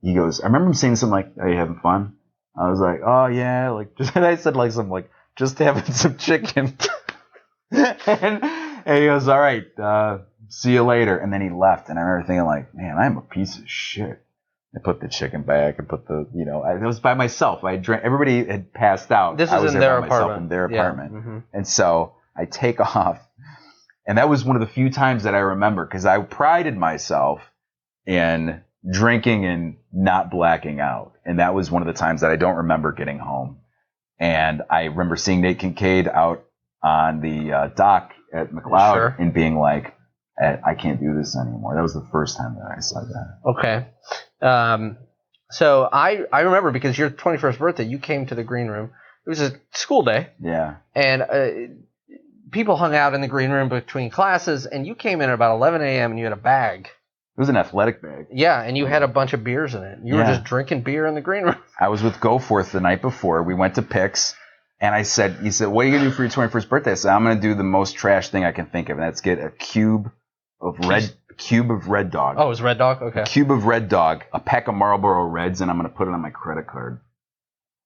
he goes, I remember him saying something like, "Are you having fun?" I was like, "Oh yeah," and I said something just having some chicken. and he goes, "All right. See you later." And then he left. And I remember thinking man, I'm a piece of shit. I put the chicken back and put I was by myself. I drank. Everybody had passed out. This was in their apartment. In their apartment. Mm-hmm. And so I take off. And that was one of the few times that I remember because I prided myself in drinking and not blacking out. And that was one of the times that I don't remember getting home. And I remember seeing Nate Kincaid out on the dock at McLeod and being like, I can't do this anymore. That was the first time that I saw that. Okay. So I remember because your 21st birthday, you came to the green room. It was a school day. Yeah. And people hung out in the green room between classes, and you came in at about 11 a.m. and you had a bag. It was an athletic bag. Yeah, and you had a bunch of beers in it. You were just drinking beer in the green room. I was with Goforth the night before. We went to Pix. And he said, "What are you going to do for your 21st birthday?" I said, "I'm going to do the most trash thing I can think of, and that's get a cube of Red Dog." Oh, it was Red Dog? Okay. A cube of Red Dog, a pack of Marlboro Reds, and I'm going to put it on my credit card.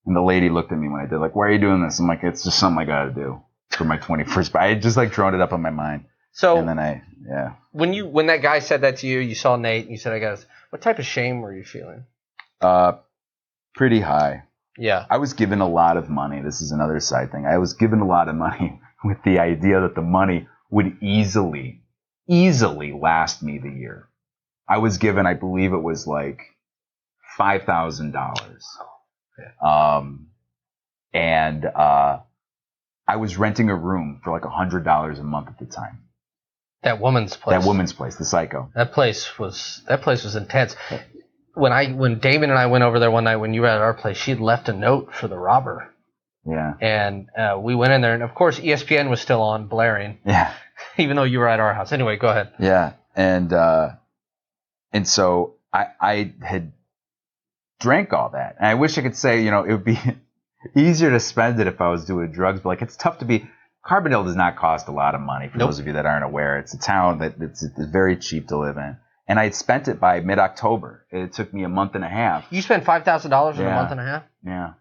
And the lady looked at me when I did, "Why are you doing this?" I'm like, "It's just something I got to do for my 21st birthday." I had just drawn it up on my mind. So, and then when that guy said that to you, you saw Nate, and you said, "I got this." What type of shame were you feeling? Pretty high. Yeah. I was given a lot of money. This is another side thing. I was given a lot of money with the idea that the money would easily last me the year. I was given, I believe it was $5,000. And I was renting a room for $100 a month at the time. That woman's place. The Psycho. That place was intense. When Damon and I went over there one night when you were at our place, she had left a note for the robber. Yeah. And we went in there, and of course ESPN was still on, blaring. Yeah. Even though you were at our house. Anyway, go ahead. Yeah. And so I had drank all that. And I wish I could say, it would be easier to spend it if I was doing drugs, but like it's tough to be. Carbondale does not cost a lot of money for those of you that aren't aware. It's a town that it's very cheap to live in. And I had spent it by mid-October. It took me a month and a half. You spent $5,000 in a month and a half? Yeah.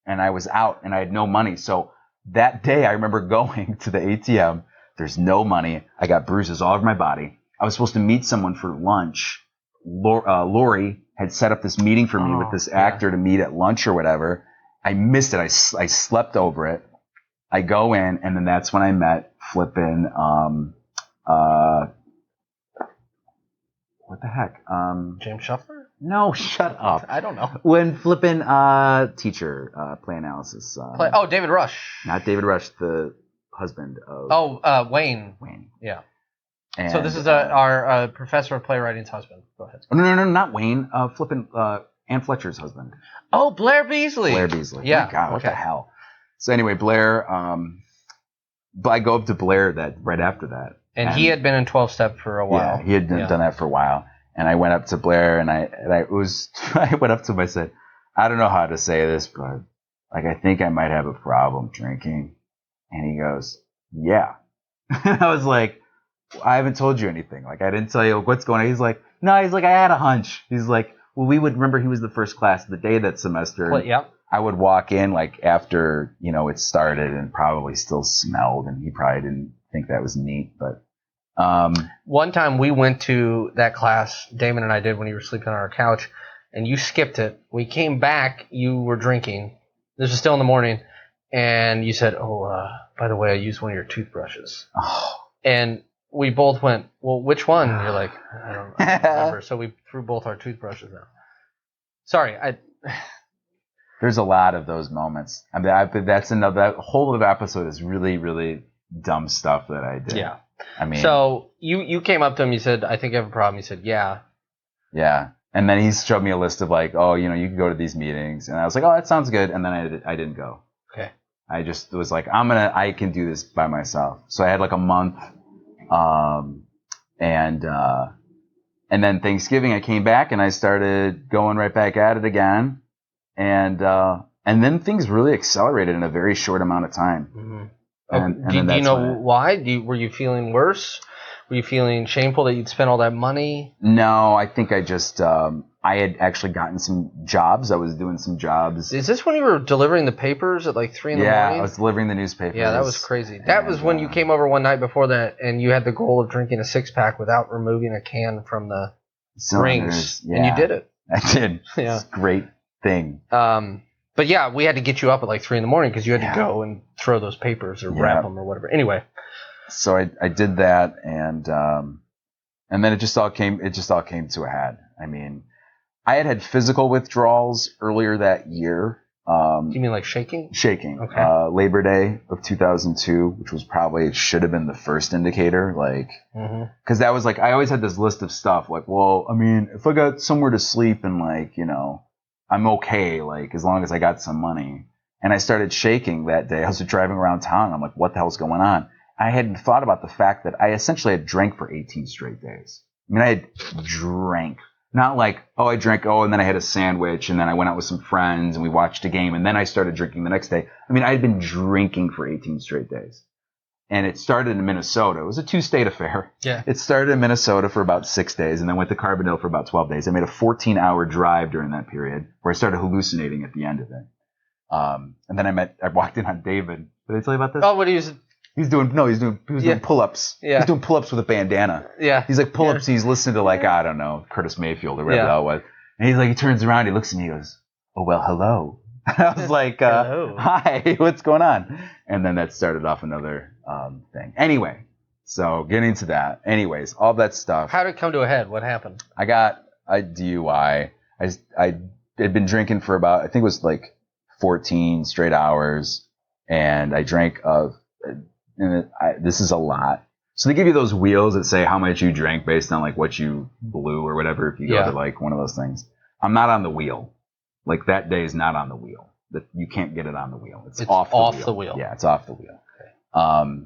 And I was out and I had no money. So that day I remember going to the ATM. There's no money. I got bruises all over my body. I was supposed to meet someone for lunch. Lori had set up this meeting for me with this actor to meet at lunch or whatever. I missed it. I slept over it. I go in, and then that's when I met flippin', what the heck? James Shuffler? No, shut up. I don't know. When flippin' teacher, play analysis. David Rush. Not David Rush, the husband of... Wayne. Wayne. Yeah. And, so this is our professor of playwriting's husband. Go ahead. No, not Wayne. Flippin' Ann Fletcher's husband. Oh, Blair Beasley. Blair Beasley. Yeah. My God, what the hell? So anyway, Blair, I go up to Blair right after that. And he had been in 12-step for a while. Yeah, he had done that for a while. And I went up to Blair and I went up to him, I said, I don't know how to say this, but like, I think I might have a problem drinking. And he goes, yeah. And I was like, I haven't told you anything. Like, I didn't tell you what's going on. He's like, I had a hunch. He's like, well, we would remember he was the first class of the day that semester. Yep. I would walk in like after, it started and probably still smelled, and he probably didn't think that was neat. But one time we went to that class, Damon and I did, when you were sleeping on our couch, and you skipped it. We came back, you were drinking. This was still in the morning, and you said, by the way, I used one of your toothbrushes. Oh. And we both went, well, which one? And you're like, I don't remember. So we threw both our toothbrushes out. Sorry, There's a lot of those moments. I mean, that whole other episode is really, really dumb stuff that I did. Yeah. I mean, so you came up to him. You said, "I think I have a problem." He said, "Yeah." Yeah. And then he showed me a list of like, you can go to these meetings, and I was like, oh, that sounds good. And then I didn't go. Okay. I just was like, I can do this by myself. So I had like a month, and then Thanksgiving I came back and I started going right back at it again. And then things really accelerated in a very short amount of time. Mm-hmm. And do you know why? Were you feeling worse? Were you feeling shameful that you'd spent all that money? No, I think I just I had actually gotten some jobs. I was doing some jobs. Is this when you were delivering the papers at like 3 in the morning? Yeah, I was delivering the newspapers. Yeah, that was crazy. That was when you came over one night before that, and you had the goal of drinking a 6-pack without removing a can from the rings. Yeah. And you did it. I did. Yeah. It's a great thing. But yeah, we had to get you up at like 3 in the morning because you had to go and throw those papers or wrap them or whatever. Anyway. So I did that, and then it just all came to a head. I mean, I had physical withdrawals earlier that year. You mean like shaking? Shaking. Okay. Labor Day of 2002, which was probably should have been the first indicator, like, because that was like I always had this list of stuff like, well, I mean, if I got somewhere to sleep and like, I'm okay, like as long as I got some money. And I started shaking that day. I was driving around town. I'm like, what the hell's going on? I hadn't thought about the fact that I essentially had drank for 18 straight days. I mean, I had drank. Not like, I drank, and then I had a sandwich, and then I went out with some friends, and we watched a game, and then I started drinking the next day. I mean, I had been drinking for 18 straight days. And it started in Minnesota. It was a 2-state affair. Yeah. It started in Minnesota for about 6 days, and then went to Carbondale for about 12 days. I made a 14-hour drive during that period, where I started hallucinating at the end of it. And then I walked in on David. Did I tell you about this? Oh, what he was... He was doing pull-ups. Yeah. He's doing pull-ups with a bandana. Yeah. He's like pull-ups. He's listening to like, I don't know, Curtis Mayfield or whatever that was. And he's like, he turns around, he looks at me, he goes, oh, well, hello. I was like, hello. Hi, what's going on? And then that started off another thing. Anyway, so getting to that. Anyways, all that stuff. How did it come to a head? What happened? I got a DUI. I had been drinking for about, I think it was like 14 straight hours. And I drank this is a lot. So they give you those wheels that say how much you drank based on like what you blew or whatever if you go to like one of those things. I'm not on the wheel. Like that day is not on the wheel. You can't get it on the wheel. It's off the wheel. Yeah, it's off the wheel. Okay.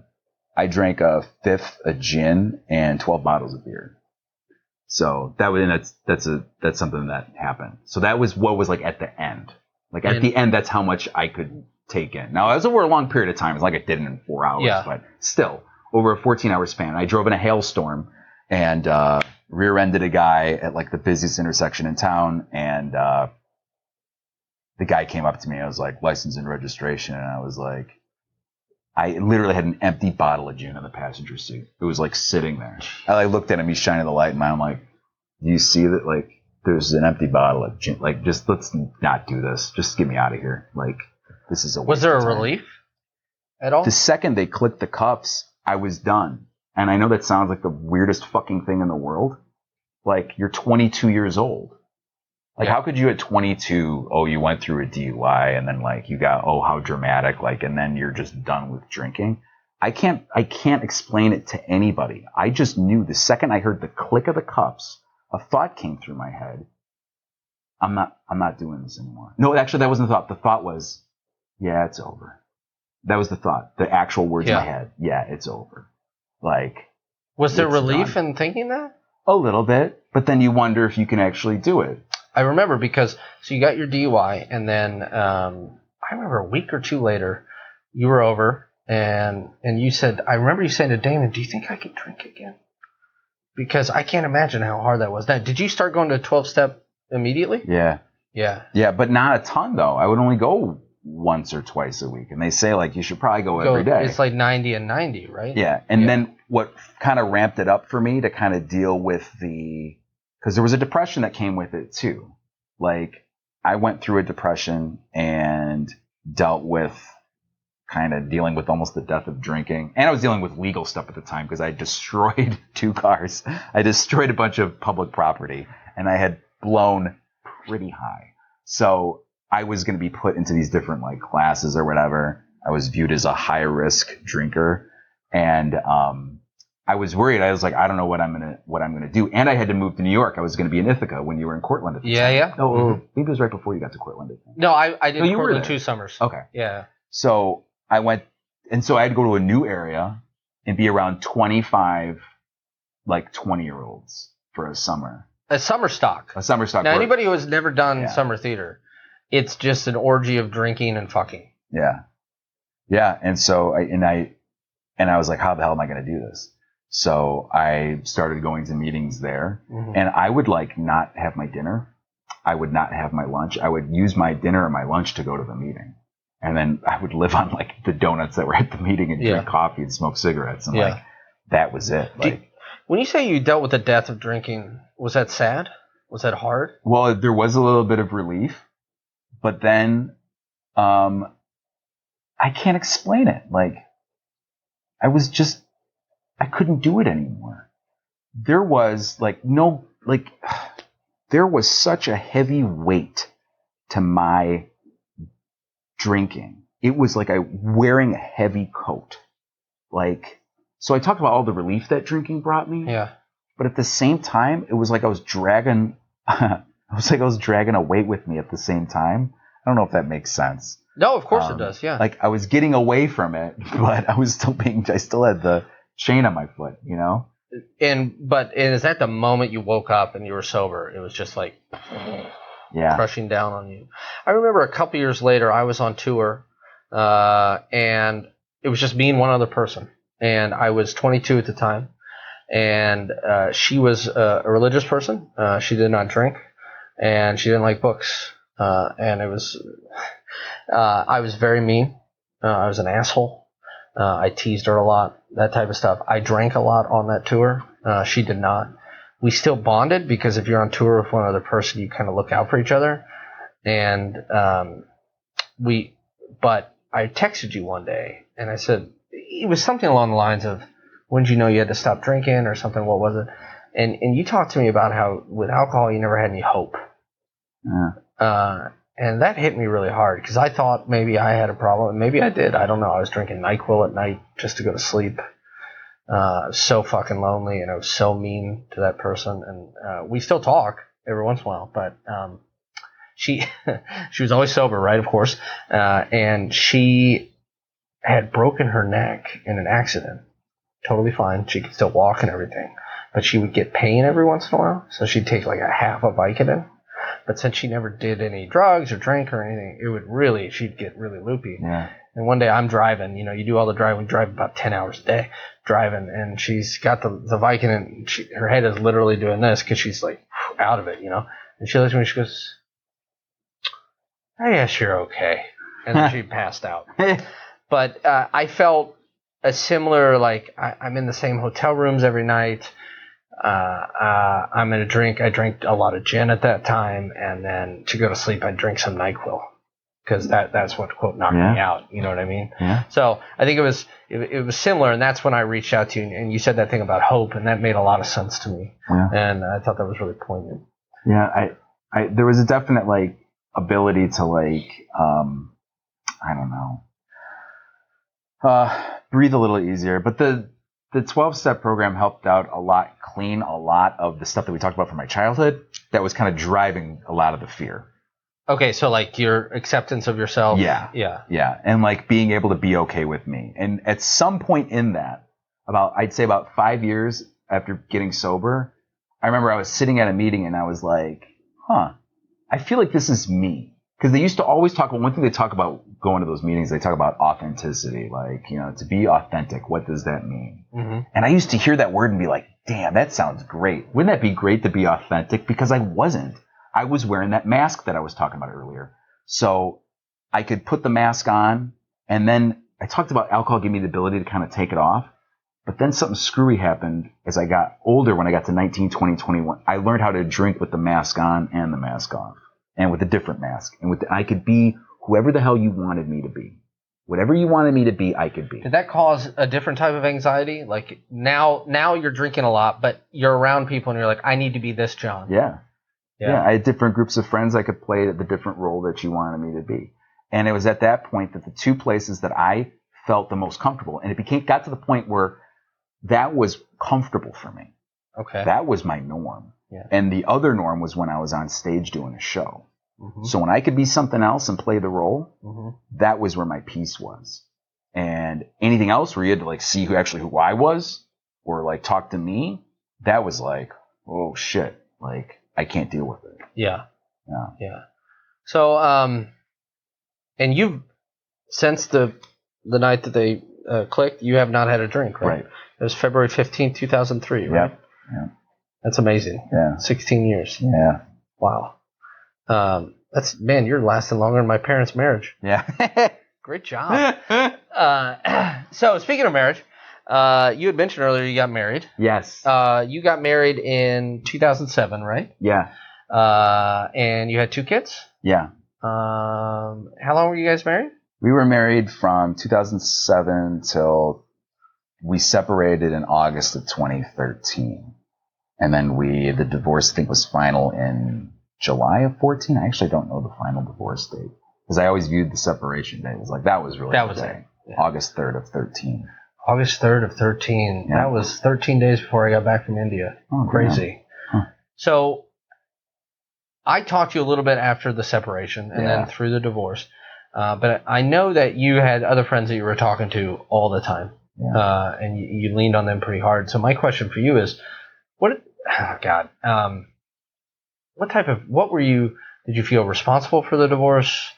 I drank a fifth of gin and 12 bottles of beer. So that's something that happened. So that was what was like at the end. Like at the end, that's how much I could take in. Now, it was over a long period of time. It's like I did it in 4 hours, but still, over a 14-hour span. I drove in a hailstorm and rear-ended a guy at like the busiest intersection in town, and the guy came up to me. I was like, license and registration, and I was like, I literally had an empty bottle of gin in the passenger seat. It was like sitting there. I looked at him. He's shining the light, and I'm like, do you see that? Like, there's an empty bottle of gin. Like, just let's not do this. Just get me out of here. Like, this is a waste. Was there of a time. relief at all? The second they clicked the cuffs, I was done. And I know that sounds like the weirdest fucking thing in the world. Like, you're 22 years old. Like, how could you at 22, you went through a DUI, and then, like, you got, how dramatic, like, and then you're just done with drinking? I can't explain it to anybody. I just knew the second I heard the click of the cuffs, a thought came through my head. I'm not doing this anymore. No, actually, that wasn't the thought. The thought was, yeah, it's over. That was the thought. The actual words in my head. Yeah, it's over. Like, was there relief in thinking that? A little bit, but then you wonder if you can actually do it. I remember because you got your DUI, and then I remember a week or two later, you were over, and you said, I remember you saying to Damon, do you think I could drink again? Because I can't imagine how hard that was. Now, did you start going to 12-step immediately? Yeah. Yeah. Yeah, but not a ton, though. I would only go once or twice a week. And they say, like, you should probably go every day. It's like 90 and 90, right? Yeah. And then what kind of ramped it up for me to kind of deal with because there was a depression that came with it, too. Like, I went through a depression and dealt with kind of dealing with almost the death of drinking. And I was dealing with legal stuff at the time because I destroyed 2 cars. I destroyed a bunch of public property, and I had blown pretty high. So I was going to be put into these different like classes or whatever. I was viewed as a high risk drinker, and I was worried. I was like, I don't know what I'm gonna do. And I had to move to New York. I was going to be in Ithaca when you were in Cortland at the time. Yeah. No, maybe it was right before you got to Cortland. I think. No, I did you Cortland 2 summers. Okay. Yeah. So I went, and so I had to go to a new area and be around 25, like 20-year-olds for a summer. A summer stock. Now, anybody who has never done summer theater, it's just an orgy of drinking and fucking. Yeah. Yeah. And so I was like, how the hell am I going to do this? So I started going to meetings there, and I would like not have my dinner. I would not have my lunch. I would use my dinner or my lunch to go to the meeting. And then I would live on like the donuts that were at the meeting and drink coffee and smoke cigarettes. And like, that was it. Like, when you say you dealt with the death of drinking, was that sad? Was that hard? Well, there was a little bit of relief, but then I can't explain it. Like, I couldn't do it anymore. There was there was such a heavy weight to my drinking. It was like wearing a heavy coat. Like, so I talked about all the relief that drinking brought me. Yeah. But at the same time, it was like I was dragging a weight with me at the same time. I don't know if that makes sense. No, of course it does. Yeah. Like, I was getting away from it, but I still had the chain on my foot, you know? And is that the moment you woke up and you were sober? It was just like crushing down on you. I remember a couple years later, I was on tour, and it was just me and one other person. And I was 22 at the time, and she was a religious person. She did not drink, and she didn't like books. And it was, I was very mean. I was an asshole. I teased her a lot, that type of stuff. I drank a lot on that tour. She did not. We still bonded because if you're on tour with one other person, you kind of look out for each other. And but I texted you one day, and I said, it was something along the lines of, when did you know you had to stop drinking or something? What was it? And you talked to me about how with alcohol you never had any hope. Yeah. And that hit me really hard because I thought maybe I had a problem. And maybe I did. I don't know. I was drinking NyQuil at night just to go to sleep. I was so fucking lonely, and I was so mean to that person. And we still talk every once in a while. But she was always sober, right? Of course. And she had broken her neck in an accident. Totally fine. She could still walk and everything. But she would get pain every once in a while. So she'd take like a half a Vicodin. But since she never did any drugs or drank or anything, she'd get really loopy. Yeah. And one day I'm driving, you do all the driving, drive about 10 hours a day driving, and she's got the Vicodin, and her head is literally doing this because she's like out of it, And she looks at me, she goes, I guess you're okay. And then she passed out. But I felt a similar, like, I'm in the same hotel rooms every night. I'm going to drink. I drank a lot of gin at that time, and then to go to sleep, I'd drink some NyQuil because that's what, quote, knocked me out. You know what I mean? Yeah. So I think it was similar, and that's when I reached out to you, and you said that thing about hope, and that made a lot of sense to me. Yeah. And I thought that was really poignant. Yeah. I there was a definite, like, ability to, like, I don't know, breathe a little easier. But the 12-step program helped out a lot, clean a lot of the stuff that we talked about from my childhood that was kind of driving a lot of the fear. Okay, so like your acceptance of yourself. Yeah. And like being able to be okay with me. And at some point in that, I'd say about 5 years after getting sober, I remember I was sitting at a meeting and I was like, I feel like this is me. Because they used to always talk about, one thing they talk about going to those meetings, they talk about authenticity. Like, to be authentic, what does that mean? Mm-hmm. And I used to hear that word and be like, damn, that sounds great. Wouldn't that be great to be authentic? Because I wasn't. I was wearing that mask that I was talking about earlier. So I could put the mask on, and then I talked about alcohol giving me the ability to kind of take it off. But then something screwy happened as I got older. When I got to 19, 20, 21, I learned how to drink with the mask on and the mask off, and with a different mask. And I could be whoever the hell you wanted me to be. Whatever you wanted me to be, I could be. Did that cause a different type of anxiety? Like now you're drinking a lot, but you're around people and you're like, I need to be this John. Yeah. I had different groups of friends I could play the different role that you wanted me to be. And it was at that point that the two places that I felt the most comfortable, and it got to the point where that was comfortable for me. Okay. That was my norm. Yeah. And the other norm was when I was on stage doing a show. Mm-hmm. So when I could be something else and play the role, mm-hmm. that was where my peace was. And anything else where you had to like see who I was or like talk to me, that was like, oh shit, like I can't deal with it. Yeah. So, and you've, since the night that they clicked, you have not had a drink, right? Right. It was February 15th, 2003, right? Yeah. That's amazing. Yeah. 16 years. Yeah. Wow. You're lasting longer than my parents' marriage. Yeah. Great job. So speaking of marriage, you had mentioned earlier you got married. Yes. You got married in 2007, right? Yeah. And you had 2 kids? Yeah. How long were you guys married? We were married from 2007 till we separated in August of 2013. And then the divorce, I think, was final in July of 14. I actually don't know the final divorce date because I always viewed the separation date as like, that was really the day. Yeah. August 3rd of 13. August 3rd of 13. Yeah. That was 13 days before I got back from India. Oh, crazy. Yeah. Huh. So I talked to you a little bit after the separation and then through the divorce. But I know that you had other friends that you were talking to all the time. Yeah. And you leaned on them pretty hard. So my question for you is, did you feel responsible for the divorce?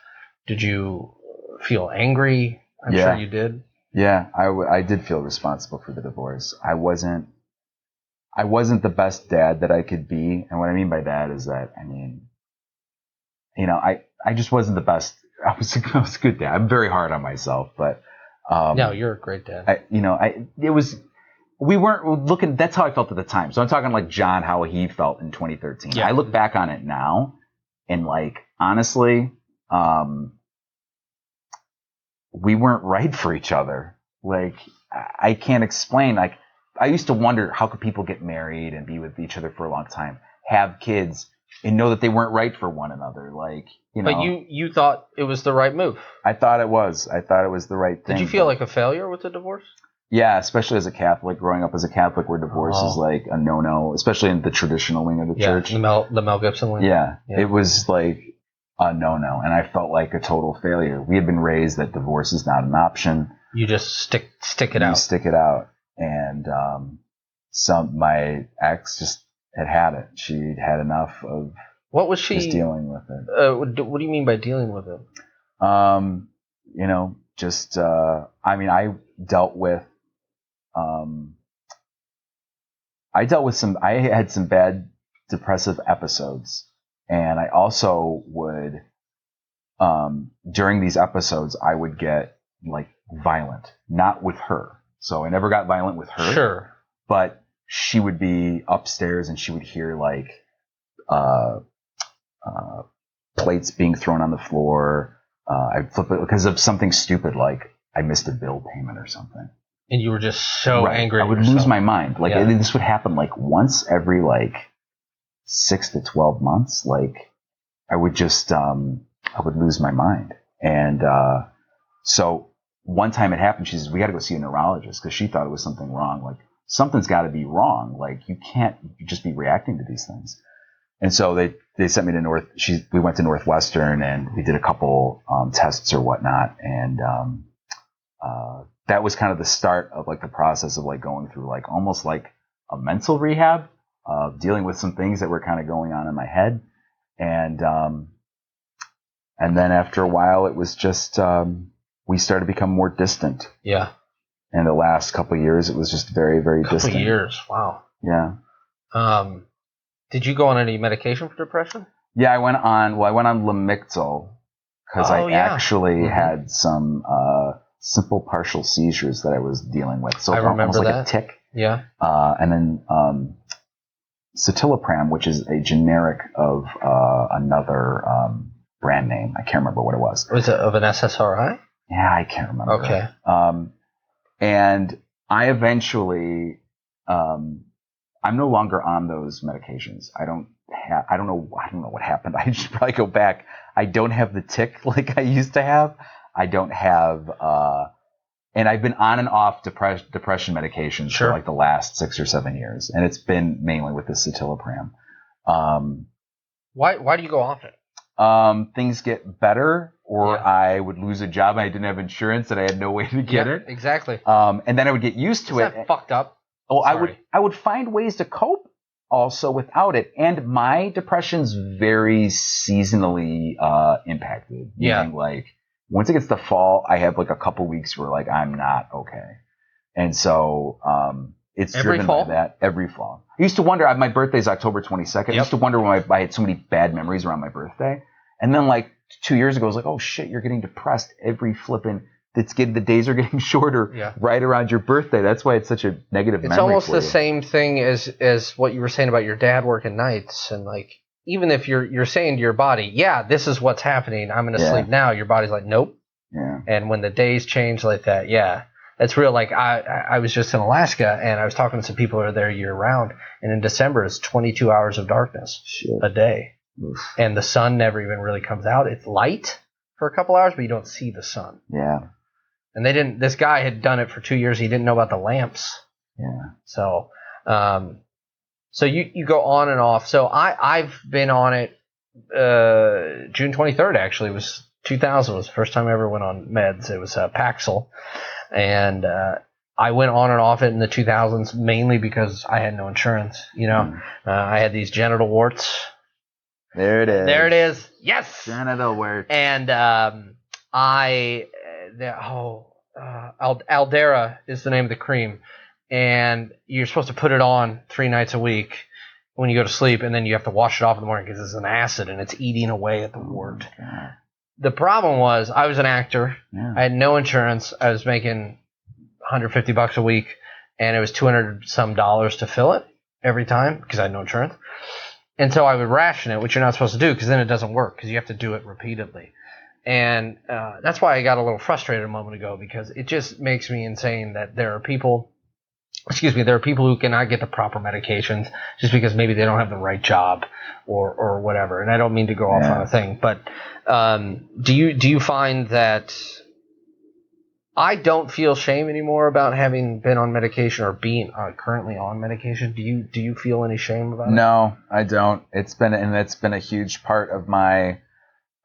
Did you feel angry? I'm sure you did. Yeah, I did feel responsible for the divorce. I wasn't the best dad that I could be. And what I mean by that is that, I just wasn't the best. I was a good dad. I'm very hard on myself, but, no, you're a great dad. We weren't looking, that's how I felt at the time. So I'm talking like John, how he felt in 2013. Yeah. I look back on it now and like, honestly, we weren't right for each other. Like, I can't explain. Like, I used to wonder how could people get married and be with each other for a long time, have kids, and know that they weren't right for one another. Like, But you thought it was the right move. I thought it was. I thought it was the right thing. Did you feel like a failure with the divorce? Yeah, especially as a Catholic, growing up as a Catholic, where divorce is like a no-no, especially in the traditional wing of the church. The Mel Gibson wing. Yeah, it was like, a no-no, and I felt like a total failure. We had been raised that divorce is not an option. You just stick it out. You stick it out. And my ex just had it. She'd had enough of what was she just dealing with it. What do you mean by dealing with it? I dealt with I had some bad depressive episodes, and I also would during these episodes I would get like violent, not with her. So I never got violent with her. Sure. But she would be upstairs and she would hear like plates being thrown on the floor. I'd flip it because of something stupid like I missed a bill payment or something. And you were just so angry. I would lose my mind. Like this would happen like once every like 6 to 12 months. Like I would just I would lose my mind. And so one time it happened. She says, "We got to go see a neurologist," because she thought it was something wrong. Like something's got to be wrong. Like you can't just be reacting to these things. And so they sent me to we went to Northwestern and we did a couple tests or whatnot. And that was kind of the start of like the process of like going through like almost like a mental rehab, dealing with some things that were kind of going on in my head. And then after a while, it was just we started to become more distant. Yeah. And the last couple of years, it was just very, very distant. Couple years, wow. Yeah. Did you go on any medication for depression? Yeah, I went on Lamictal because I actually had some simple partial seizures that I was dealing with. So I remember almost like that. a tic. Yeah. And then citalopram, which is a generic of another brand name. I can't remember what it was. Was it of an SSRI? Yeah, I can't remember. Okay. And I eventually, I'm no longer on those medications. I don't know what happened. I should probably go back. I don't have the tic like I used to have. I don't have, and I've been on and off depression medications for like the last 6 or 7 years. And it's been mainly with the citalopram. Why do you go off it? Things get better, or I would lose a job and I didn't have insurance and I had no way to get it. Exactly. And then I would get used to it. That fucked up? Oh, I would find ways to cope also without it. And my depression's very seasonally impacted. Meaning like once it gets to fall, I have like a couple weeks where like I'm not okay. And so it's every driven fall? by that every fall. I used to wonder, my birthday's October 22nd. I used to wonder when I had so many bad memories around my birthday. And then like 2 years ago, I was like, oh shit, you're getting depressed every flipping, the days are getting shorter right around your birthday. That's why it's such a negative memory. It's almost for the you. same thing as what you were saying about your dad working nights. And like, even if you're saying to your body, this is what's happening, I'm going to sleep now, your body's like, nope. Yeah. And when the days change like that, that's real. Like I was just in Alaska and I was talking to some people who are there year round, and in December it's 22 hours of darkness a day. Oof. And the sun never even really comes out. It's light for a couple hours, but you don't see the sun. Yeah. And this guy had done it for 2 years. He didn't know about the lamps. Yeah. So, so you go on and off. So I've been on it, June 23rd actually was 2000 was the first time I ever went on meds. It was Paxil. And I went on and off it in the 2000s mainly because I had no insurance. I had these genital warts. There it is. There it is. Yes. Genital warts. And Aldera is the name of the cream, and you're supposed to put it on 3 nights a week when you go to sleep, and then you have to wash it off in the morning because it's an acid and it's eating away at the wart. The problem was I was an actor. Yeah. I had no insurance. I was making $150 a week, and it was $200 some to fill it every time because I had no insurance. And so I would ration it, which you're not supposed to do because then it doesn't work because you have to do it repeatedly. And that's why I got a little frustrated a moment ago, because it just makes me insane that there are people who cannot get the proper medications just because maybe they don't have the right job or whatever. And I don't mean to go off on a thing, but do you find that I don't feel shame anymore about having been on medication or being currently on medication? Do you feel any shame about it? No, I don't. It's been a huge part of my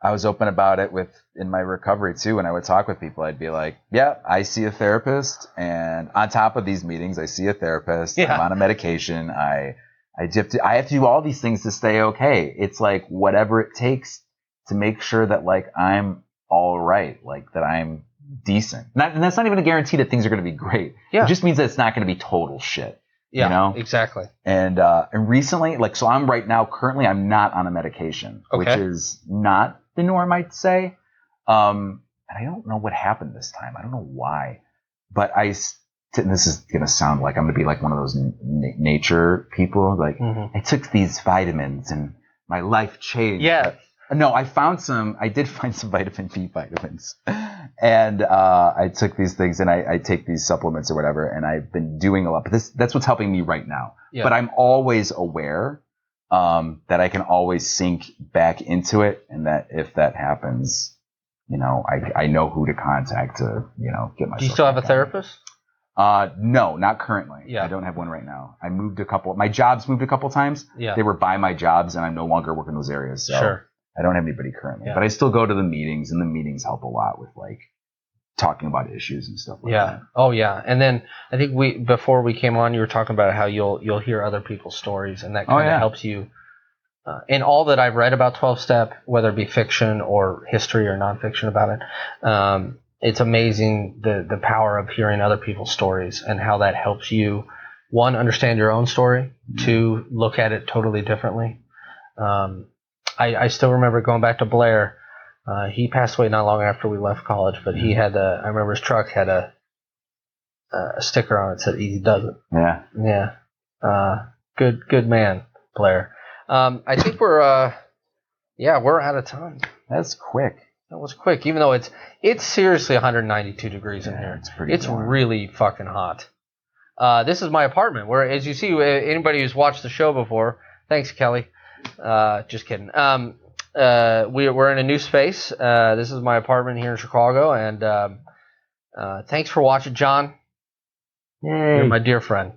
I was open about it in my recovery too. When I would talk with people, I'd be like, yeah, I see a therapist. And on top of these meetings, I see a therapist. Yeah. I'm on a medication. I have to do all these things to stay okay. It's like whatever it takes to make sure that like I'm all right, like that I'm decent. And that's not even a guarantee that things are going to be great. Yeah. It just means that it's not going to be total shit. Yeah, you know? Exactly. And recently, like, so I'm right now, currently I'm not on a medication, which is not the norm, I'd say. And I don't know what happened this time. I don't know why, but and this is going to sound like I'm going to be like one of those nature people. Like I took these vitamins and my life changed. Yeah. No, I did find some vitamin B vitamins and, I took these things and I take these supplements or whatever, and I've been doing a lot, but that's what's helping me right now. Yeah. But I'm always aware, that I can always sink back into it. And that if that happens, you know, I know who to contact to, you know, get myself. Do you still have a therapist? No, not currently. Yeah. I don't have one right now. My jobs moved a couple times. Yeah. They were by my jobs and I'm no longer working those areas. So. Sure. I don't have anybody currently, but I still go to the meetings, and the meetings help a lot with like talking about issues and stuff like that. Oh yeah. And then I think before we came on, you were talking about how you'll hear other people's stories, and that kind of helps you. In all that I've read about 12-step, whether it be fiction or history or nonfiction about it, it's amazing the power of hearing other people's stories and how that helps you, one, understand your own story, two, look at it totally differently. I still remember going back to Blair. He passed away not long after we left college, but he had I remember his truck had a sticker on it that said "Easy Does It." Yeah. Yeah. Good man, Blair. I think we're out of time. That's quick. That was quick, even though it's seriously 192 degrees in here. It's really fucking hot. This is my apartment, where, as you see, anybody who's watched the show before, thanks, Kelly. Just kidding. We're in a new space. This is my apartment here in Chicago, and thanks for watching, John. Yay. You're my dear friend.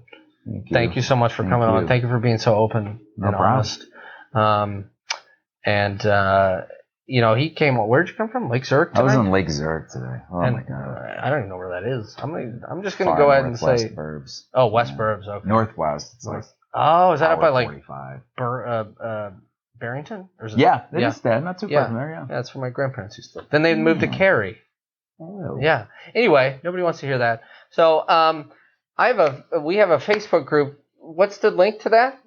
Thank you so much for coming on. Thank you for being so open and honest. You know, he came. Where'd you come from? Lake Zurich today? I was in Lake Zurich today. Oh my god! I don't even know where that is. I'm just gonna go ahead and say West Burbs. Oh, West Burbs. Okay. Northwest. It's like. Oh, is that up by like 45. Barrington? Or is it it is that. Not too far from there. Yeah, that's where my grandparents used to live. Then they moved to Cary. Oh. Yeah. Anyway, nobody wants to hear that. So, we have a Facebook group. What's the link to that?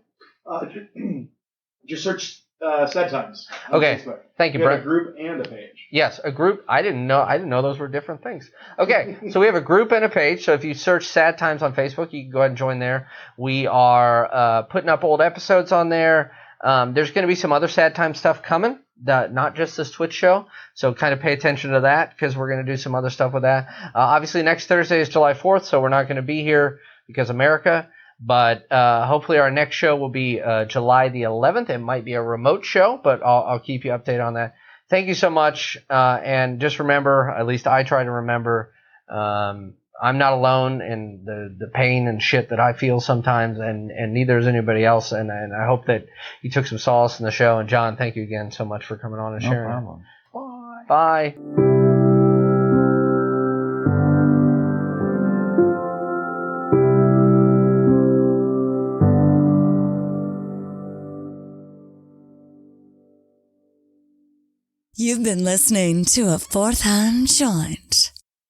Just search Sad Times. Okay. Facebook. Thank you, Brent. A group and a page. Yes, a group. I didn't know those were different things. Okay, so we have a group and a page. So if you search Sad Times on Facebook, you can go ahead and join there. We are putting up old episodes on there. There's going to be some other Sad Times stuff coming, not just this Twitch show. So kind of pay attention to that, because we're going to do some other stuff with that. Obviously, next Thursday is July 4th, so we're not going to be here because America. But hopefully our next show will be July the 11th. It might be a remote show, but I'll keep you updated on that. Thank you so much. And just remember, at least I try to remember, I'm not alone in the pain and shit that I feel sometimes, and neither is anybody else. And I hope that you took some solace in the show. And John, thank you again so much for coming on and sharing. No Bye. problem. Bye. You've been listening to a Fourth Hand Joint.